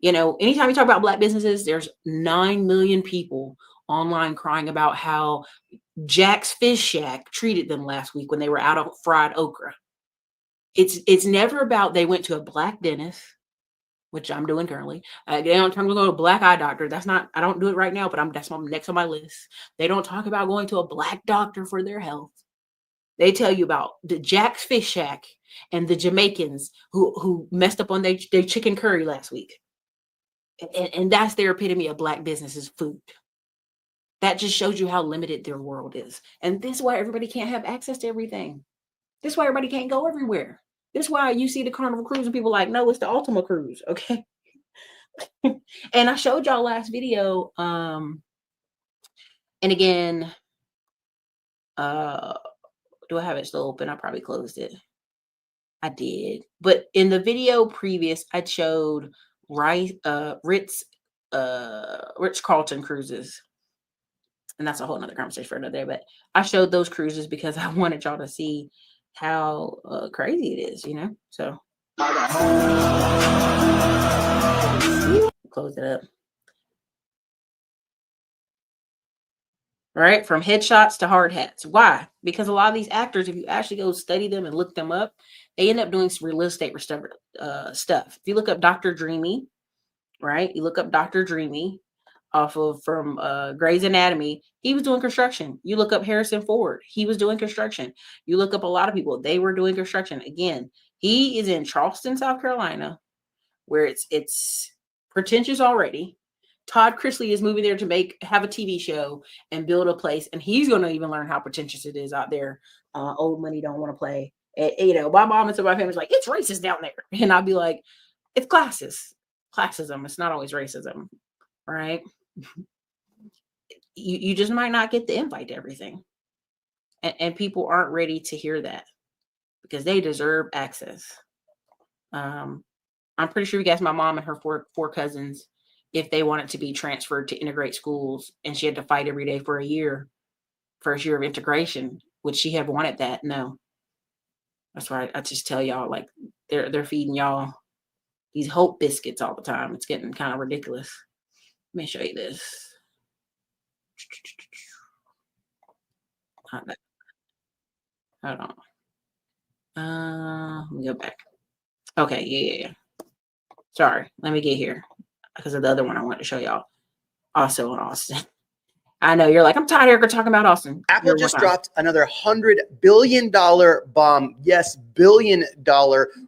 You know, anytime you talk about Black businesses, there's 9 million people online crying about how Jack's Fish Shack treated them last week when they were out of fried okra. It's never about they went to a Black dentist which I'm doing currently. They don't talk about going to a black eye doctor. That's not, I don't do it right now, but that's next on my list. They don't talk about going to a black doctor for their health. They tell you about the Jack's Fish Shack and the Jamaicans who messed up on their chicken curry last week. And that's their epitome of black businesses food. That just shows you how limited their world is. And this is why everybody can't have access to everything. This is why everybody can't go everywhere. This is why you see the Carnival Cruise and people like, no, it's the Ultima Cruise, okay? And I showed y'all last video, and again, do I have it still open? I probably closed it. I did. But in the video previous, I showed Ritz-Carlton cruises. And that's a whole nother conversation for another day. But I showed those cruises because I wanted y'all to see how crazy it is, you know? So close it up. Right? From headshots to hard hats. Why? Because a lot of these actors, if you actually go study them and look them up, they end up doing some real estate stuff. If you look up Dr. Dreamy, right? You look up Dr. Dreamy from Grey's Anatomy, he was doing construction. You look up Harrison Ford, he was doing construction. You look up a lot of people, they were doing construction. Again, he is in Charleston, South Carolina, where it's pretentious already. Todd Chrisley is moving there to have a TV show and build a place, and he's going to even learn how pretentious it is out there. Old money don't want to play. You know, my mom and some of my family's like, it's racist down there, and I'll be like, it's classism. It's not always racism, right? You just might not get the invite to everything, and people aren't ready to hear that because they deserve access. I'm pretty sure you guys, my mom and her four cousins, if they wanted to be transferred to integrate schools, and she had to fight every day for a year, first year of integration, would she have wanted that? No. That's why I just tell y'all, like, they're feeding y'all these hope biscuits all the time. It's getting kind of ridiculous. Let me show you this. Hold on. Let me go back. Okay, yeah. Sorry, let me get here because of the other one I wanted to show y'all. Also in Austin. I know you're like, I'm tired of Erica talking about Austin. Apple just dropped another $100 billion bomb. Yes, $1 billion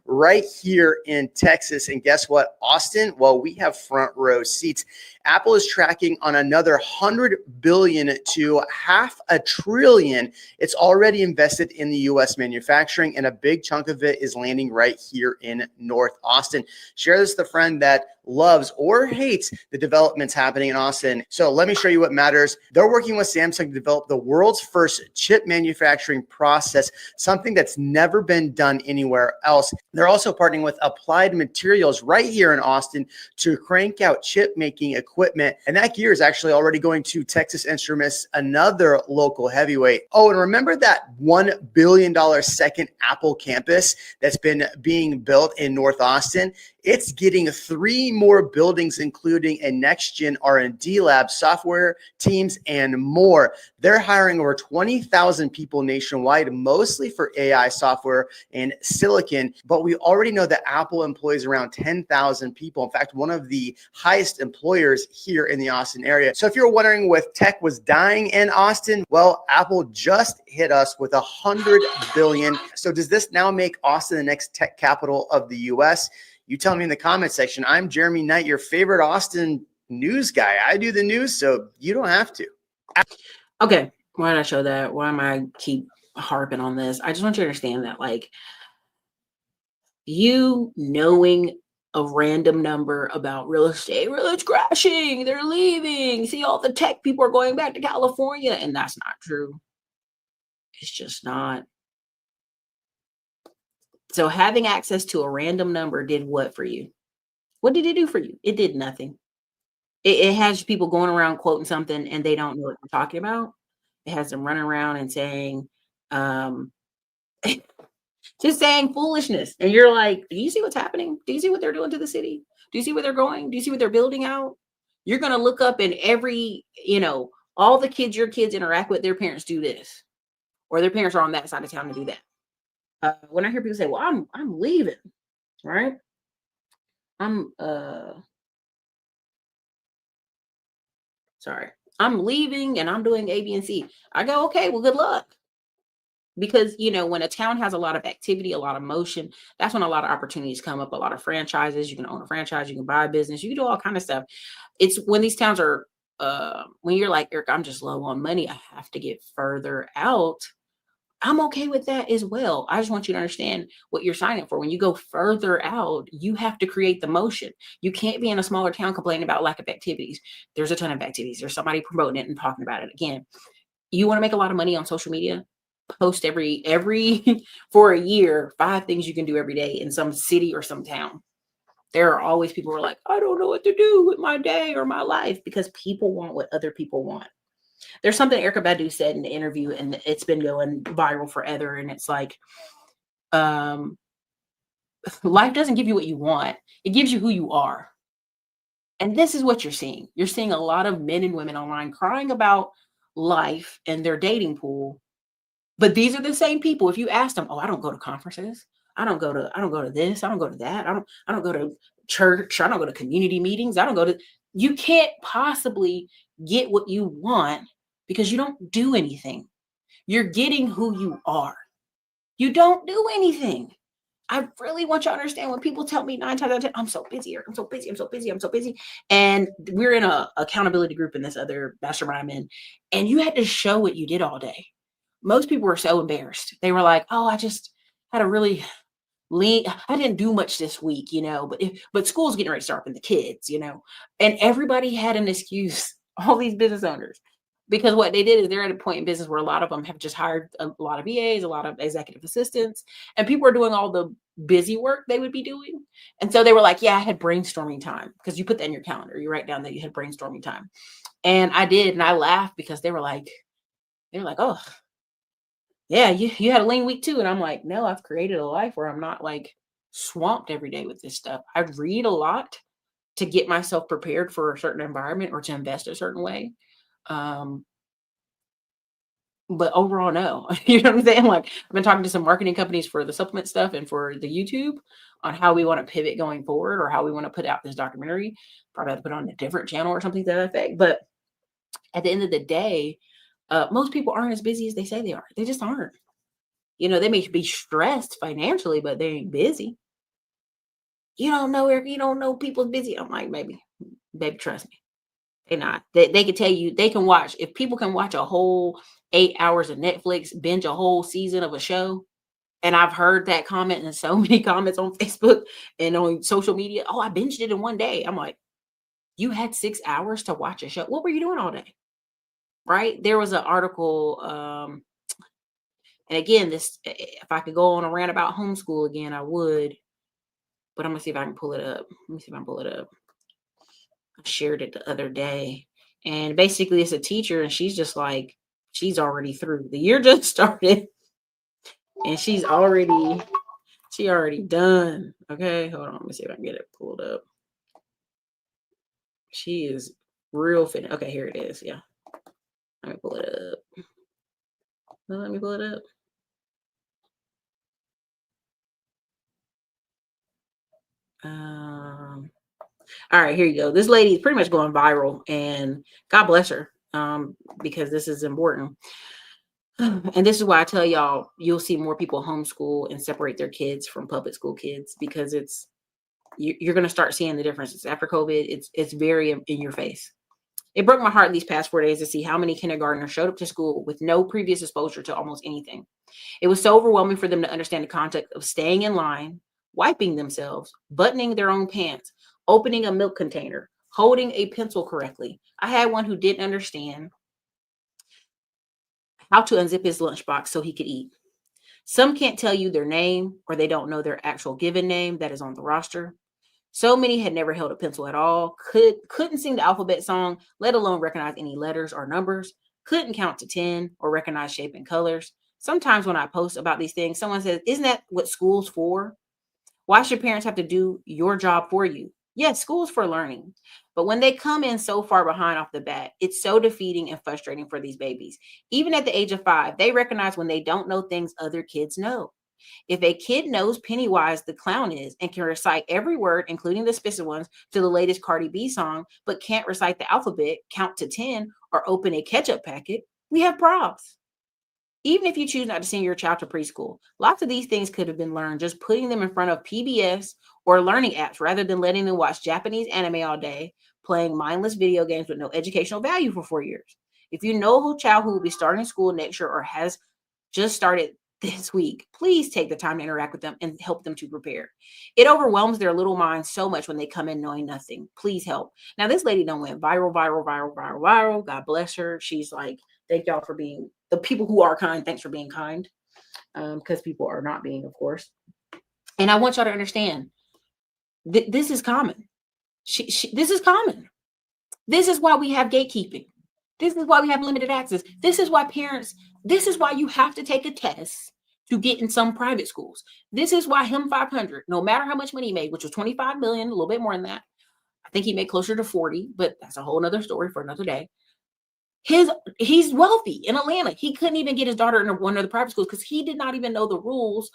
right here in Texas. And guess what, Austin? Well, we have front row seats. Apple is tracking on another $100 billion to $500 billion. It's already invested in the U.S. manufacturing, and a big chunk of it is landing right here in North Austin. Share this with a friend that loves or hates the developments happening in Austin. So let me show you what matters. They're working with Samsung to develop the world's first chip manufacturing process, something that's never been done anywhere else. They're also partnering with Applied Materials right here in Austin to crank out chip making equipment. And that gear is actually already going to Texas Instruments, another local heavyweight. Oh, and remember that $1 billion second Apple campus that's been being built in North Austin? It's getting 3 more buildings, including a next-gen R&D lab, software teams, and more. They're hiring over 20,000 people nationwide, mostly for AI software and silicon. But we already know that Apple employs around 10,000 people. In fact, one of the highest employers here in the Austin area. So if you're wondering if tech was dying in Austin, well, Apple just hit us with $100 billion. So does this now make Austin the next tech capital of the U.S.? You tell me in the comment section. I'm Jeremy Knight, your favorite Austin news guy. I do the news, so you don't have to. Okay, why did I show that? Why am I keep harping on this? I just want you to understand that, like, you knowing a random number about real estate, it's crashing, they're leaving. See, all the tech people are going back to California, and that's not true. It's just not. So having access to a random number did what for you? What did it do for you? It did nothing. It has people going around quoting something and they don't know what they're talking about. It has them running around and saying, just saying foolishness. And you're like, do you see what's happening? Do you see what they're doing to the city? Do you see where they're going? Do you see what they're building out? You're going to look up in every, all the kids your kids interact with, their parents do this, or their parents are on that side of town to do that. When I hear people say, well, I'm leaving, right? sorry, I'm leaving and I'm doing A, B, and C. I go, okay, well, good luck. Because, you know, when a town has a lot of activity, a lot of motion, that's when a lot of opportunities come up, a lot of franchises. You can own a franchise, you can buy a business, you can do all kind of stuff. It's when these towns are, when you're like, Eric, I'm just low on money, I have to get further out. I'm okay with that as well. I just want you to understand what you're signing for. When you go further out, you have to create the motion. You can't be in a smaller town complaining about lack of activities. There's a ton of activities. There's somebody promoting it and talking about it. Again, you want to make a lot of money on social media? Post every for a year, 5 things you can do every day in some city or some town. There are always people who are like, I don't know what to do with my day or my life, because people want what other people want. There's something Erykah Badu said in the interview, and it's been going viral forever. And it's like, life doesn't give you what you want. It gives you who you are. And this is what you're seeing. You're seeing a lot of men and women online crying about life and their dating pool. But these are the same people. If you ask them, oh, I don't go to conferences. I don't go to this. I don't go to that. I don't go to church. I don't go to community meetings. You can't possibly get what you want because you don't do anything. You're getting who you are. You don't do anything. I really want you to understand when people tell me 9 times out of 10, I'm so busy, Eric. I'm so busy. I'm so busy. I'm so busy. And we're in a accountability group in this other mastermind I'm in, and you had to show what you did all day. Most people were so embarrassed. They were like, oh, I just had a really I didn't do much this week, you know, but school's getting ready to start and the kids, you know, and everybody had an excuse, all these business owners, because what they did is they're at a point in business where a lot of them have just hired a lot of VAs, a lot of executive assistants, and people are doing all the busy work they would be doing. And so they were like, yeah, I had brainstorming time, because you put that in your calendar. You write down that you had brainstorming time. And I did. And I laughed because they were like, oh, yeah, you had a lean week too. And I'm like, no, I've created a life where I'm not like swamped every day with this stuff. I read a lot to get myself prepared for a certain environment or to invest a certain way. But overall, no. You know what I'm saying? Like, I've been talking to some marketing companies for the supplement stuff and for the YouTube on how we want to pivot going forward, or how we want to put out this documentary. Probably have to put on a different channel or something to that effect. But at the end of the day, most people aren't as busy as they say they are. They just aren't. You know, they may be stressed financially, but they ain't busy. You don't know, Eric, you don't know people's busy. I'm like, baby, trust me. They're not. They can tell you, they can watch. If people can watch a whole 8 hours of Netflix, binge a whole season of a show, and I've heard that comment in so many comments on Facebook and on social media. Oh, I binged it in one day. I'm like, you had 6 hours to watch a show. What were you doing all day? Right? There was an article, and again, this, if I could go on a rant about homeschool again, I would, but I'm gonna see if I can pull it up. Let me see if I can pull it up. I shared it the other day, and basically it's a teacher, and she's just like, she's already through. The year just started, and she already done. Okay, hold on. Let me see if I can get it pulled up. She is real fit. Okay, here it is. Yeah, let me pull it up. Let me pull it up. All right, here you go. This lady is pretty much going viral, and God bless her, because this is important. And this is why I tell y'all, you'll see more people homeschool and separate their kids from public school kids, because you're going to start seeing the differences after COVID. It's very in your face. It broke my heart these past 4 days to see how many kindergartners showed up to school with no previous exposure to almost anything. It was so overwhelming for them to understand the context of staying in line, wiping themselves, buttoning their own pants, opening a milk container, holding a pencil correctly. I had one who didn't understand how to unzip his lunchbox so he could eat. Some can't tell you their name, or they don't know their actual given name that is on the roster. So many had never held a pencil at all, couldn't sing the alphabet song, let alone recognize any letters or numbers, couldn't count to 10 or recognize shape and colors. Sometimes when I post about these things, someone says, isn't that what school's for? Why should parents have to do your job for you? Yes, school's for learning. But when they come in so far behind off the bat, it's so defeating and frustrating for these babies. Even at the age of 5, they recognize when they don't know things other kids know. If a kid knows Pennywise the clown is and can recite every word, including the specific ones, to the latest Cardi B song, but can't recite the alphabet, count to 10, or open a ketchup packet, we have problems. Even if you choose not to send your child to preschool, lots of these things could have been learned just putting them in front of PBS or learning apps rather than letting them watch Japanese anime all day, playing mindless video games with no educational value for 4 years. If you know a child who will be starting school next year or has just started this week, please take the time to interact with them and help them to prepare. It overwhelms their little minds so much when they come in knowing nothing. Please help. Now, this lady done went viral. God bless her. She's like, thank y'all for being the people who are kind. Thanks for being kind. Because people are not being, of course. And I want y'all to understand this is common. This is common. This is why we have gatekeeping. This is why we have limited access. This is why this is why you have to take a test to get in some private schools. This is why him 500, no matter how much money he made, which was 25 million, a little bit more than that. I think he made closer to 40, but that's a whole nother story for another day. He's wealthy in Atlanta. He couldn't even get his daughter in one of the private schools because he did not even know the rules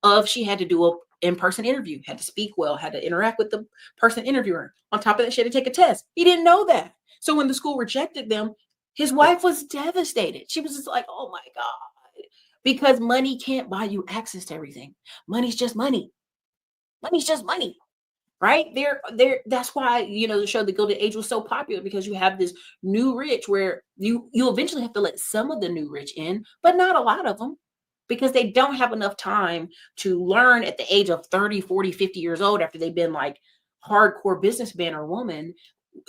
of she had to do a in-person interview, had to speak well, had to interact with the person interviewing. On top of that, she had to take a test. He didn't know that. So when the school rejected them, his wife was devastated. She was just like, oh my God, because money can't buy you access to everything. Money's just money. Money's just money. Right there. That's why, the show The Gilded Age was so popular, because you have this new rich where you eventually have to let some of the new rich in, but not a lot of them, because they don't have enough time to learn at the age of 30, 40, 50 years old, after they've been like hardcore businessman or woman,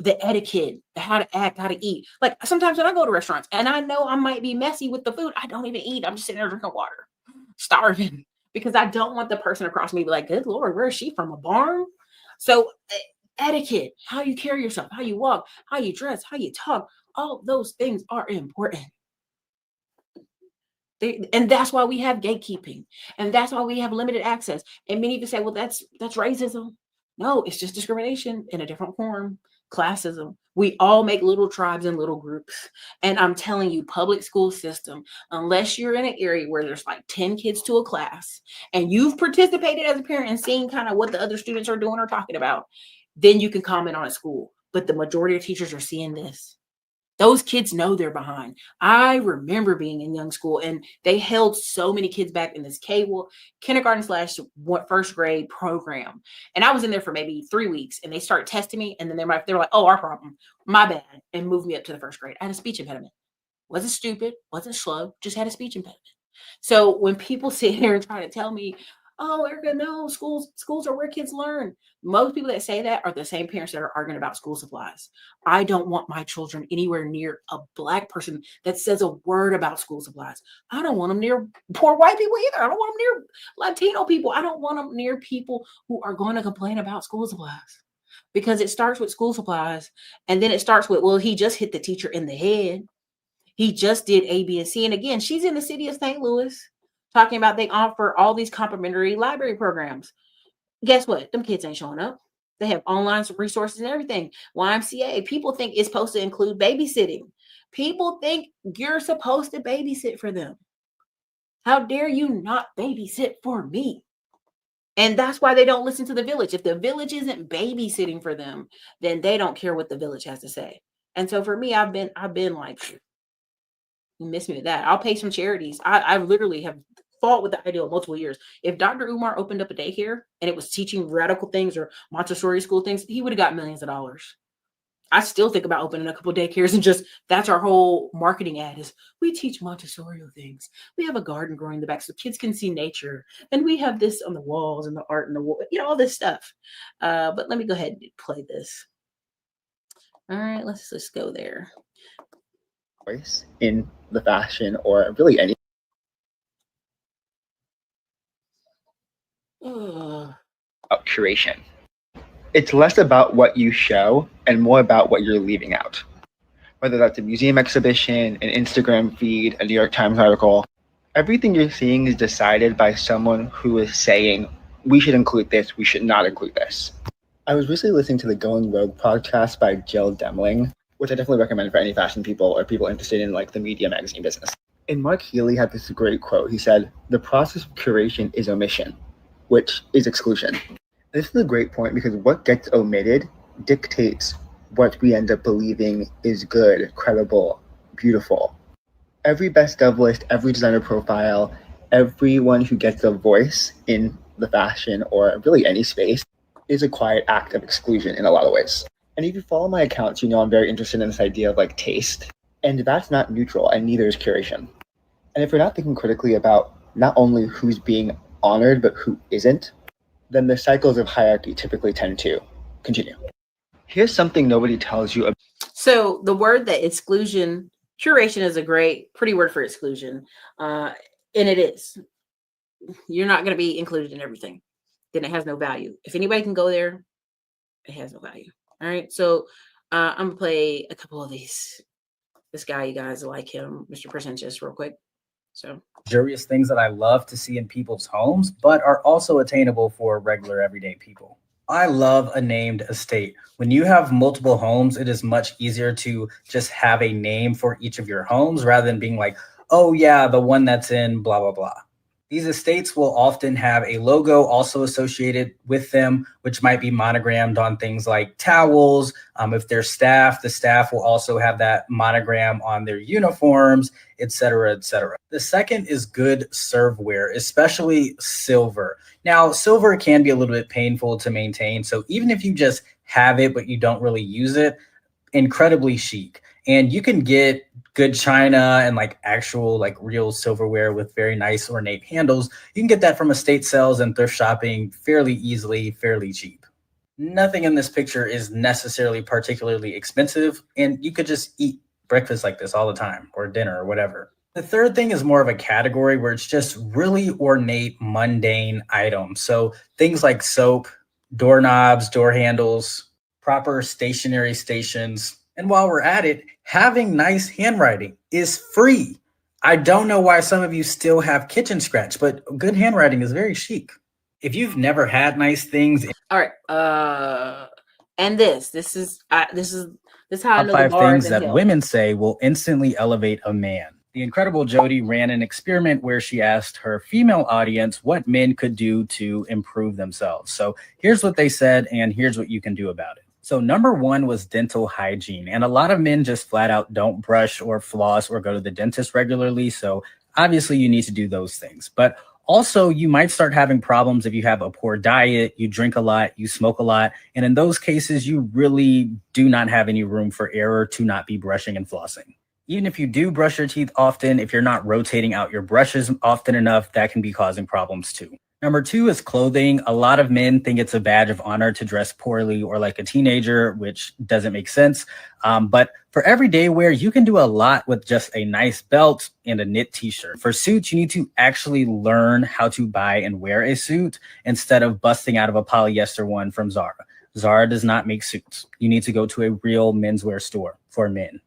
the etiquette, how to act, how to eat. Like sometimes when I go to restaurants and I know I might be messy with the food, I don't even eat. I'm just sitting there drinking water, starving, because I don't want the person across me to be like, good Lord, where is she from, a barn? So etiquette, how you carry yourself, how you walk, how you dress, how you talk, all those things are important. And that's why we have gatekeeping, and that's why we have limited access. And many people say, well, that's racism. No, it's just discrimination in a different form. Classism. We all make little tribes and little groups. And I'm telling you, public school system, unless you're in an area where there's like 10 kids to a class and you've participated as a parent and seen kind of what the other students are doing or talking about, then you can comment on a school. But the majority of teachers are seeing this. Those kids know they're behind. I remember being in young school and they held so many kids back in this kindergarten / first grade program. And I was in there for maybe 3 weeks, and they started testing me. And then they were like, oh, our problem, my bad. And moved me up to the first grade. I had a speech impediment. Wasn't stupid, wasn't slow, just had a speech impediment. So when people sit here and try to tell me, oh, Erica, no, schools are where kids learn. Most people that say that are the same parents that are arguing about school supplies. I don't want my children anywhere near a Black person that says a word about school supplies. I don't want them near poor white people either. I don't want them near Latino people. I don't want them near people who are going to complain about school supplies, because it starts with school supplies, and then it starts with, well, he just hit the teacher in the head. He just did A, B, and C. And again, she's in the city of St. Louis talking about they offer all these complimentary library programs. Guess what? Them kids ain't showing up. They have online resources and everything. YMCA. People think it's supposed to include babysitting. People think you're supposed to babysit for them. How dare you not babysit for me? And that's why they don't listen to the village. If the village isn't babysitting for them, then they don't care what the village has to say. And so for me, I've been like, you miss me with that. I'll pay some charities. I literally have fought with the idea of multiple years. If Dr. Umar opened up a daycare and it was teaching radical things or Montessori school things, he would have got millions of dollars. I still think about opening a couple of daycares, and just that's our whole marketing ad is we teach Montessori things. We have a garden growing in the back so kids can see nature. And we have this on the walls and the art and the wall, all this stuff. But let me go ahead and play this. All right, let's just go there. In the fashion or really any curation. It's less about what you show and more about what you're leaving out. Whether that's a museum exhibition, an Instagram feed, a New York Times article, everything you're seeing is decided by someone who is saying, we should include this, we should not include this. I was recently listening to the Going Rogue podcast by Jill Demling, which I definitely recommend for any fashion people or people interested in like the media magazine business. And Mark Healy had this great quote. He said, "The process of curation is omission, which is exclusion." This is a great point because what gets omitted dictates what we end up believing is good, credible, beautiful. Every best of list, every designer profile, everyone who gets a voice in the fashion or really any space is a quiet act of exclusion in a lot of ways. And if you follow my accounts, you know I'm very interested in this idea of like taste. And that's not neutral, and neither is curation. And if you're not thinking critically about not only who's being honored, but who isn't, then the cycles of hierarchy typically tend to continue. Here's something nobody tells you. So the word that exclusion, curation is a pretty word for exclusion. And it is. You're not going to be included in everything. Then it has no value. If anybody can go there, it has no value. All right. So I'm going to play a couple of these. This guy, you guys like him, Mr. Pretentious, real quick. So luxurious things that I love to see in people's homes, but are also attainable for regular everyday people. I love a named estate. When you have multiple homes, it is much easier to just have a name for each of your homes rather than being like, oh yeah, the one that's in blah, blah, blah. These estates will often have a logo also associated with them, which might be monogrammed on things like towels. If they're staff, the staff will also have that monogram on their uniforms, et cetera, et cetera. The second is good serveware, especially silver. Now, silver can be a little bit painful to maintain. So even if you just have it, but you don't really use it, incredibly chic. And you can get good china and like actual like real silverware with very nice ornate handles. You can get that from estate sales and thrift shopping fairly easily, fairly cheap. Nothing in this picture is necessarily particularly expensive, and you could just eat breakfast like this all the time or dinner or whatever. The third thing is more of a category where it's just really ornate, mundane items. So things like soap, doorknobs, door handles, proper stationary stations. And while we're at it, having nice handwriting is free. I don't know why some of you still have kitchen scratch, but good handwriting is very chic. If you've never had nice things, all right. And this is how I know the 5 bar things is that in hell. women say will instantly elevate a man. The incredible Jody ran an experiment where she asked her female audience what men could do to improve themselves. So here's what they said, and here's what you can do about it. So number 1 was dental hygiene. And a lot of men just flat out don't brush or floss or go to the dentist regularly. So obviously you need to do those things. But also you might start having problems if you have a poor diet, you drink a lot, you smoke a lot. And in those cases, you really do not have any room for error to not be brushing and flossing. Even if you do brush your teeth often, if you're not rotating out your brushes often enough, that can be causing problems too. Number 2 is clothing. A lot of men think it's a badge of honor to dress poorly or like a teenager, which doesn't make sense. But for everyday wear, you can do a lot with just a nice belt and a knit t-shirt. For suits, you need to actually learn how to buy and wear a suit instead of busting out of a polyester one from Zara. Zara does not make suits. You need to go to a real menswear store for men.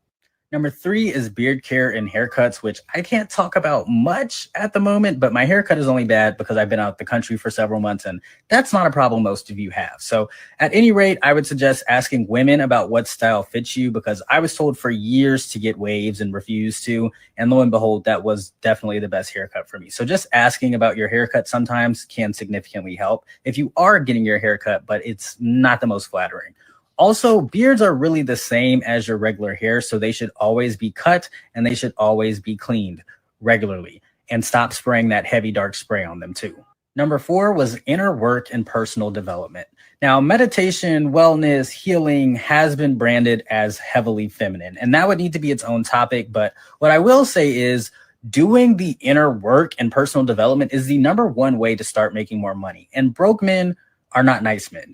Number 3 is beard care and haircuts, which I can't talk about much at the moment, but my haircut is only bad because I've been out the country for several months, and that's not a problem most of you have. So at any rate, I would suggest asking women about what style fits you, because I was told for years to get waves and refused to, and lo and behold, that was definitely the best haircut for me. So just asking about your haircut sometimes can significantly help if you are getting your haircut, but it's not the most flattering. Also, beards are really the same as your regular hair, so they should always be cut and they should always be cleaned regularly, and stop spraying that heavy dark spray on them too. Number 4 was inner work and personal development. Now, meditation, wellness, healing has been branded as heavily feminine, and that would need to be its own topic. But what I will say is doing the inner work and personal development is the number 1 way to start making more money. And broke men are not nice men.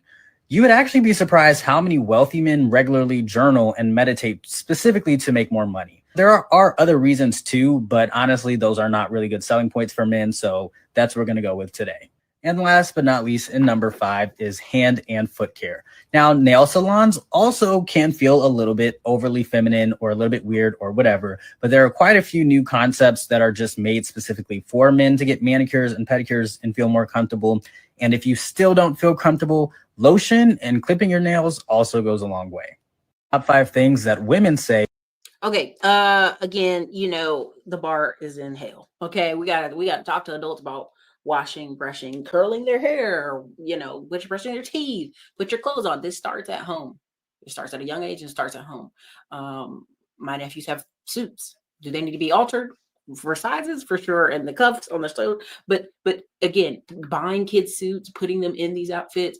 You would actually be surprised how many wealthy men regularly journal and meditate specifically to make more money. There are other reasons too, but honestly, those are not really good selling points for men. So that's what we're going to go with today. And last but not least, in number 5 is hand and foot care. Now, nail salons also can feel a little bit overly feminine or a little bit weird or whatever, but there are quite a few new concepts that are just made specifically for men to get manicures and pedicures and feel more comfortable. And if you still don't feel comfortable, lotion and clipping your nails also goes a long way. Top 5 things that women say. Okay. Again, the bar is in hell. Okay. We gotta talk to adults about washing, brushing, curling their hair, which brushing their teeth, put your clothes on. This starts at home. It starts at a young age and starts at home. My nephews have suits. Do they need to be altered for sizes? For sure. And the cuffs on the shoulder. But again, buying kids suits, putting them in these outfits,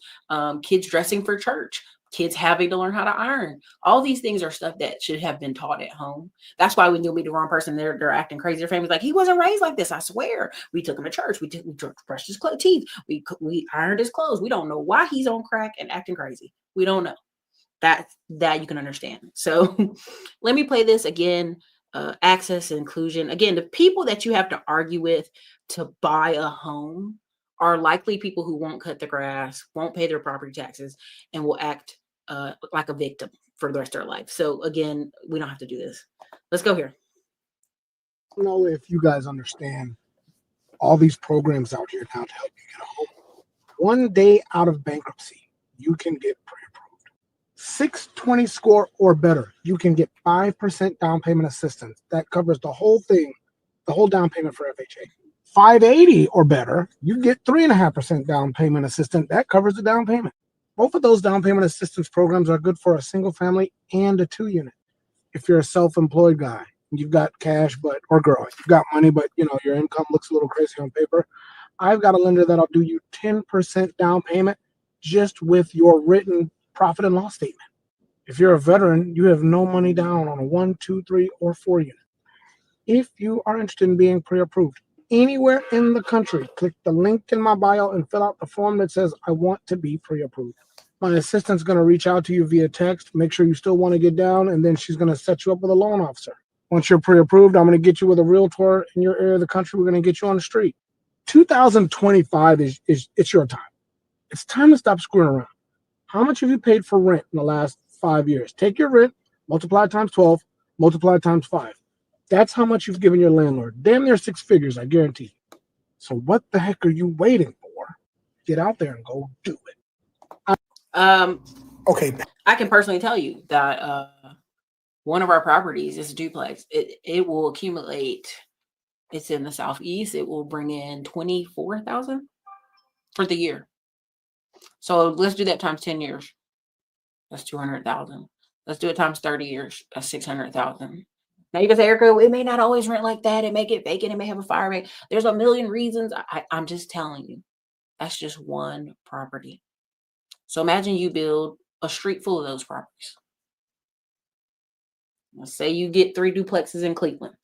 kids dressing for church, kids having to learn how to iron. All these things are stuff that should have been taught at home. That's why when you'll meet the wrong person, they're acting crazy. Their family's like, he wasn't raised like this. I swear. We took him to church. We brushed his teeth. We ironed his clothes. We don't know why he's on crack and acting crazy. We don't know. That you can understand. So let me play this again. Access and inclusion. Again, the people that you have to argue with to buy a home are likely people who won't cut the grass, won't pay their property taxes, and will act like a victim for the rest of their life. So again, we don't have to do this. Let's go here. I don't know if you guys understand all these programs out here now to help you get a home. 1 day out of bankruptcy, you can get pre-approved. 620 score or better, you can get 5% down payment assistance. That covers the whole thing, the whole down payment for FHA. 580 or better, you get 3.5% down payment assistance. That covers the down payment. Both of those down payment assistance programs are good for a single family and a 2-unit. If you're a self-employed guy, you've got cash, or girl, you've got money, but your income looks a little crazy on paper, I've got a lender that'll do you 10% down payment just with your written profit and loss statement. If you're a veteran, you have no money down on a 1, 2, 3, or 4 unit. If you are interested in being pre-approved anywhere in the country, click the link in my bio and fill out the form that says, I want to be pre-approved. My assistant's going to reach out to you via text, make sure you still want to get down, and then she's going to set you up with a loan officer. Once you're pre-approved, I'm going to get you with a realtor in your area of the country. We're going to get you on the street. 2025 is it's your time. It's time to stop screwing around. How much have you paid for rent in the last 5 years? Take your rent, multiply it times 12, multiply it times 5. That's how much you've given your landlord. Damn near 6 figures, I guarantee you. So what the heck are you waiting for? Get out there and go do it. Okay. I can personally tell you that one of our properties is a duplex. It will accumulate. It's in the southeast. It will bring in $24,000 for the year. So let's do that times 10 years. That's $200,000. Let's do it times 30 years. That's $600,000. Now you can say, Erica, it may not always rent like that. It may get vacant. It may have a fire rate. There's a million reasons. I'm just telling you, that's just one property. So imagine you build a street full of those properties. Let's say you get 3 duplexes in Cleveland.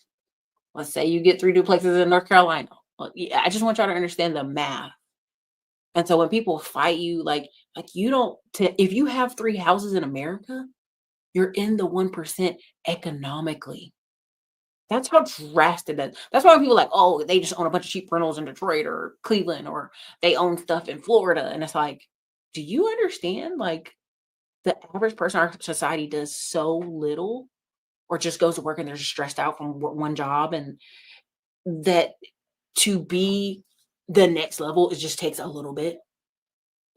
Let's say you get 3 duplexes in North Carolina. I just want y'all to understand the math. And so when people fight you, like you don't, if you have 3 houses in America, you're in the 1% economically. That's how drastic that. That's why people are like, oh, they just own a bunch of cheap rentals in Detroit or Cleveland, or they own stuff in Florida. And it's like, do you understand? Like, the average person in our society does so little, or just goes to work and they're just stressed out from one job, and that to be the next level, it just takes a little bit.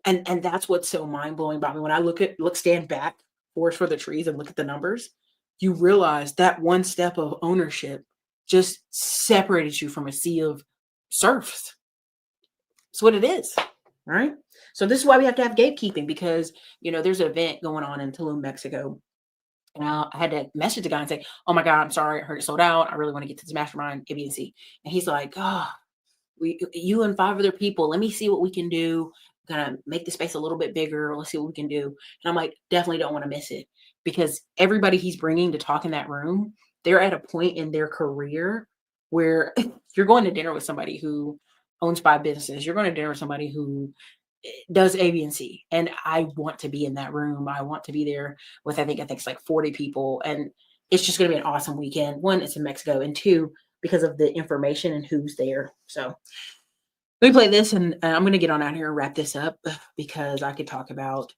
And that's what's so mind-blowing about me. When I stand back, forest for the trees, and look at the numbers, you realize that one step of ownership just separated you from a sea of serfs. That's what it is, right? So this is why we have to have gatekeeping, because there's an event going on in Tulum, Mexico. And I had to message the guy and say, oh my God, I'm sorry, I heard it sold out. I really want to get to this mastermind, A, B, and C. And he's like, oh, you and 5 other people, let me see what we can do. Gonna make the space a little bit bigger. Let's see what we can do. And I'm like, definitely don't want to miss it, because everybody he's bringing to talk in that room, they're at a point in their career where you're going to dinner with somebody who owns 5 businesses. You're going to dinner with somebody who does A, B, and C. And I want to be in that room. I want to be there with, I think it's like 40 people. And it's just going to be an awesome weekend. 1, it's in Mexico. And 2, because of the information and who's there. So let me play this, and I'm going to get on out here and wrap this up, because I could talk about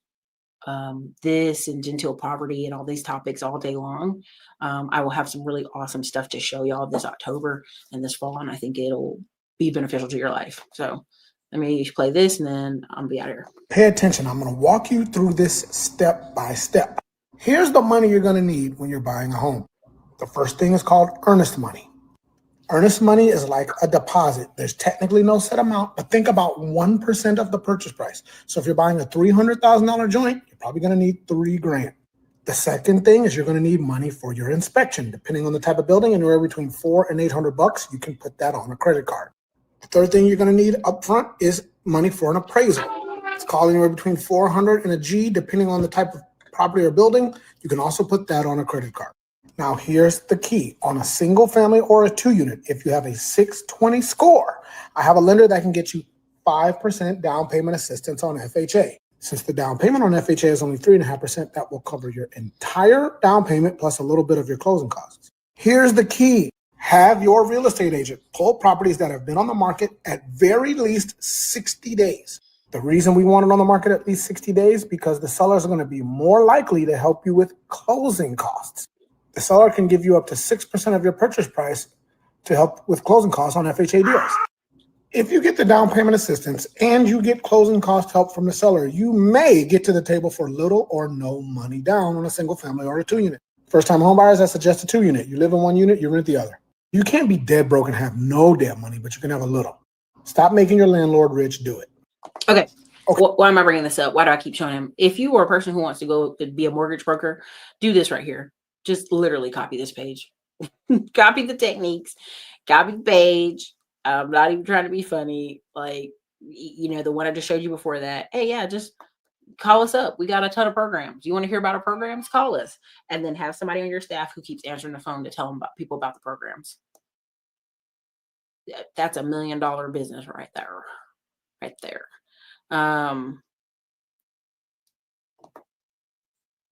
this and genteel poverty and all these topics all day long. I will have some really awesome stuff to show y'all this October and this fall, and I think it'll be beneficial to your life. So let me play this, and then I'll be out of here. Pay attention. I'm going to walk you through this step by step. Here's the money you're going to need when you're buying a home. The first thing is called earnest money. Earnest money is like a deposit. There's technically no set amount, but think about 1% of the purchase price. So if you're buying a $300,000 joint, you're probably going to need $3,000. The second thing is you're going to need money for your inspection. Depending on the type of building, anywhere between $400 and $800, you can put that on a credit card. The third thing you're going to need up front is money for an appraisal. It's called anywhere between $400 and $1,000, depending on the type of property or building. You can also put that on a credit card. Now, here's the key. On a single family or a 2-unit, if you have a 620 score, I have a lender that can get you 5% down payment assistance on FHA. Since the down payment on FHA is only 3.5%, that will cover your entire down payment plus a little bit of your closing costs. Here's the key. Have your real estate agent pull properties that have been on the market at very least 60 days. The reason we want it on the market at least 60 days, because the sellers are going to be more likely to help you with closing costs. The seller can give you up to 6% of your purchase price to help with closing costs on FHA deals. If you get the down payment assistance and you get closing cost help from the seller, you may get to the table for little or no money down on a single family or a 2-unit. First-time home buyers, I suggest a 2-unit. You live in one unit, you rent the other. You can't be dead broke and have no debt money, but you can have a little. Stop making your landlord rich. Do it. Okay. Why am I bringing this up? Why do I keep showing him? If you are a person who wants to go be a mortgage broker, do this right here. Just literally copy this page. Copy the techniques. Copy the page. I'm not even trying to be funny. Like, you know, the one I just showed you before that. Hey, yeah, just call us up. We got a ton of programs. You want to hear about our programs? Call us. And then have somebody on your staff who keeps answering the phone to tell them about people about the programs. That's $1 million business right there. Right there.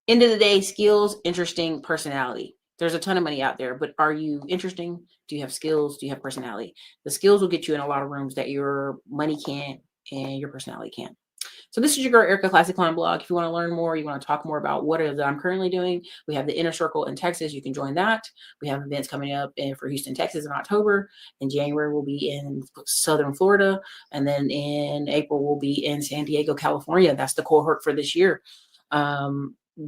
End of the day, skills, interesting, personality. There's a ton of money out there, but are you interesting? Do you have skills? Do you have personality? The skills will get you in a lot of rooms that your money can't and your personality can't. So this is your girl, Erica, Classic Climb Blog. If you want to learn more, you want to talk more about what it is that I'm currently doing, we have the Inner Circle in Texas. You can join that. We have events coming up for Houston, Texas in October. In January, we'll be in Southern Florida. And then in April, we'll be in San Diego, California. That's the cohort for this year.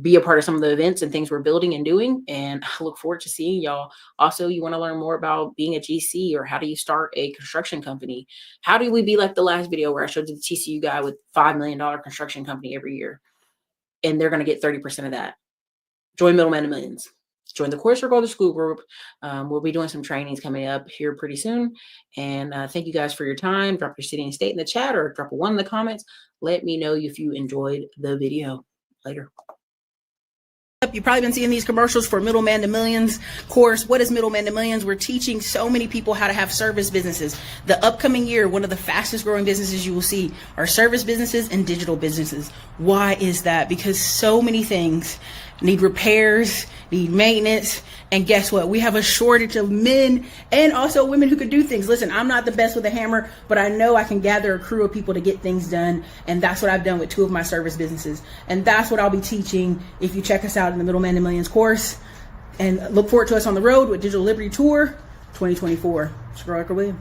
Be a part of some of the events and things we're building and doing. And I look forward to seeing y'all. Also, you want to learn more about being a GC or how do you start a construction company? How do we be like the last video where I showed you the TCU guy with $5 million construction company every year, and they're going to get 30% of that. Join Middleman to Millions. Join the course or go to the school group. We'll be doing some trainings coming up here pretty soon. And thank you guys for your time. Drop your city and state in the chat or drop a 1 in the comments. Let me know if you enjoyed the video. Later. You've probably been seeing these commercials for Middleman to Millions course. What is Middleman to Millions? We're teaching so many people how to have service businesses. The upcoming year, one of the fastest growing businesses you will see are service businesses and digital businesses. Why is that? Because so many things need repairs, need maintenance, and guess what? We have a shortage of men and also women who could do things. Listen, I'm not the best with a hammer, but I know I can gather a crew of people to get things done, and that's what I've done with 2 of my service businesses. And that's what I'll be teaching if you check us out in the Middleman to Millions course. And look forward to us on the road with Digital Liberty Tour 2024. It's Girl Williams.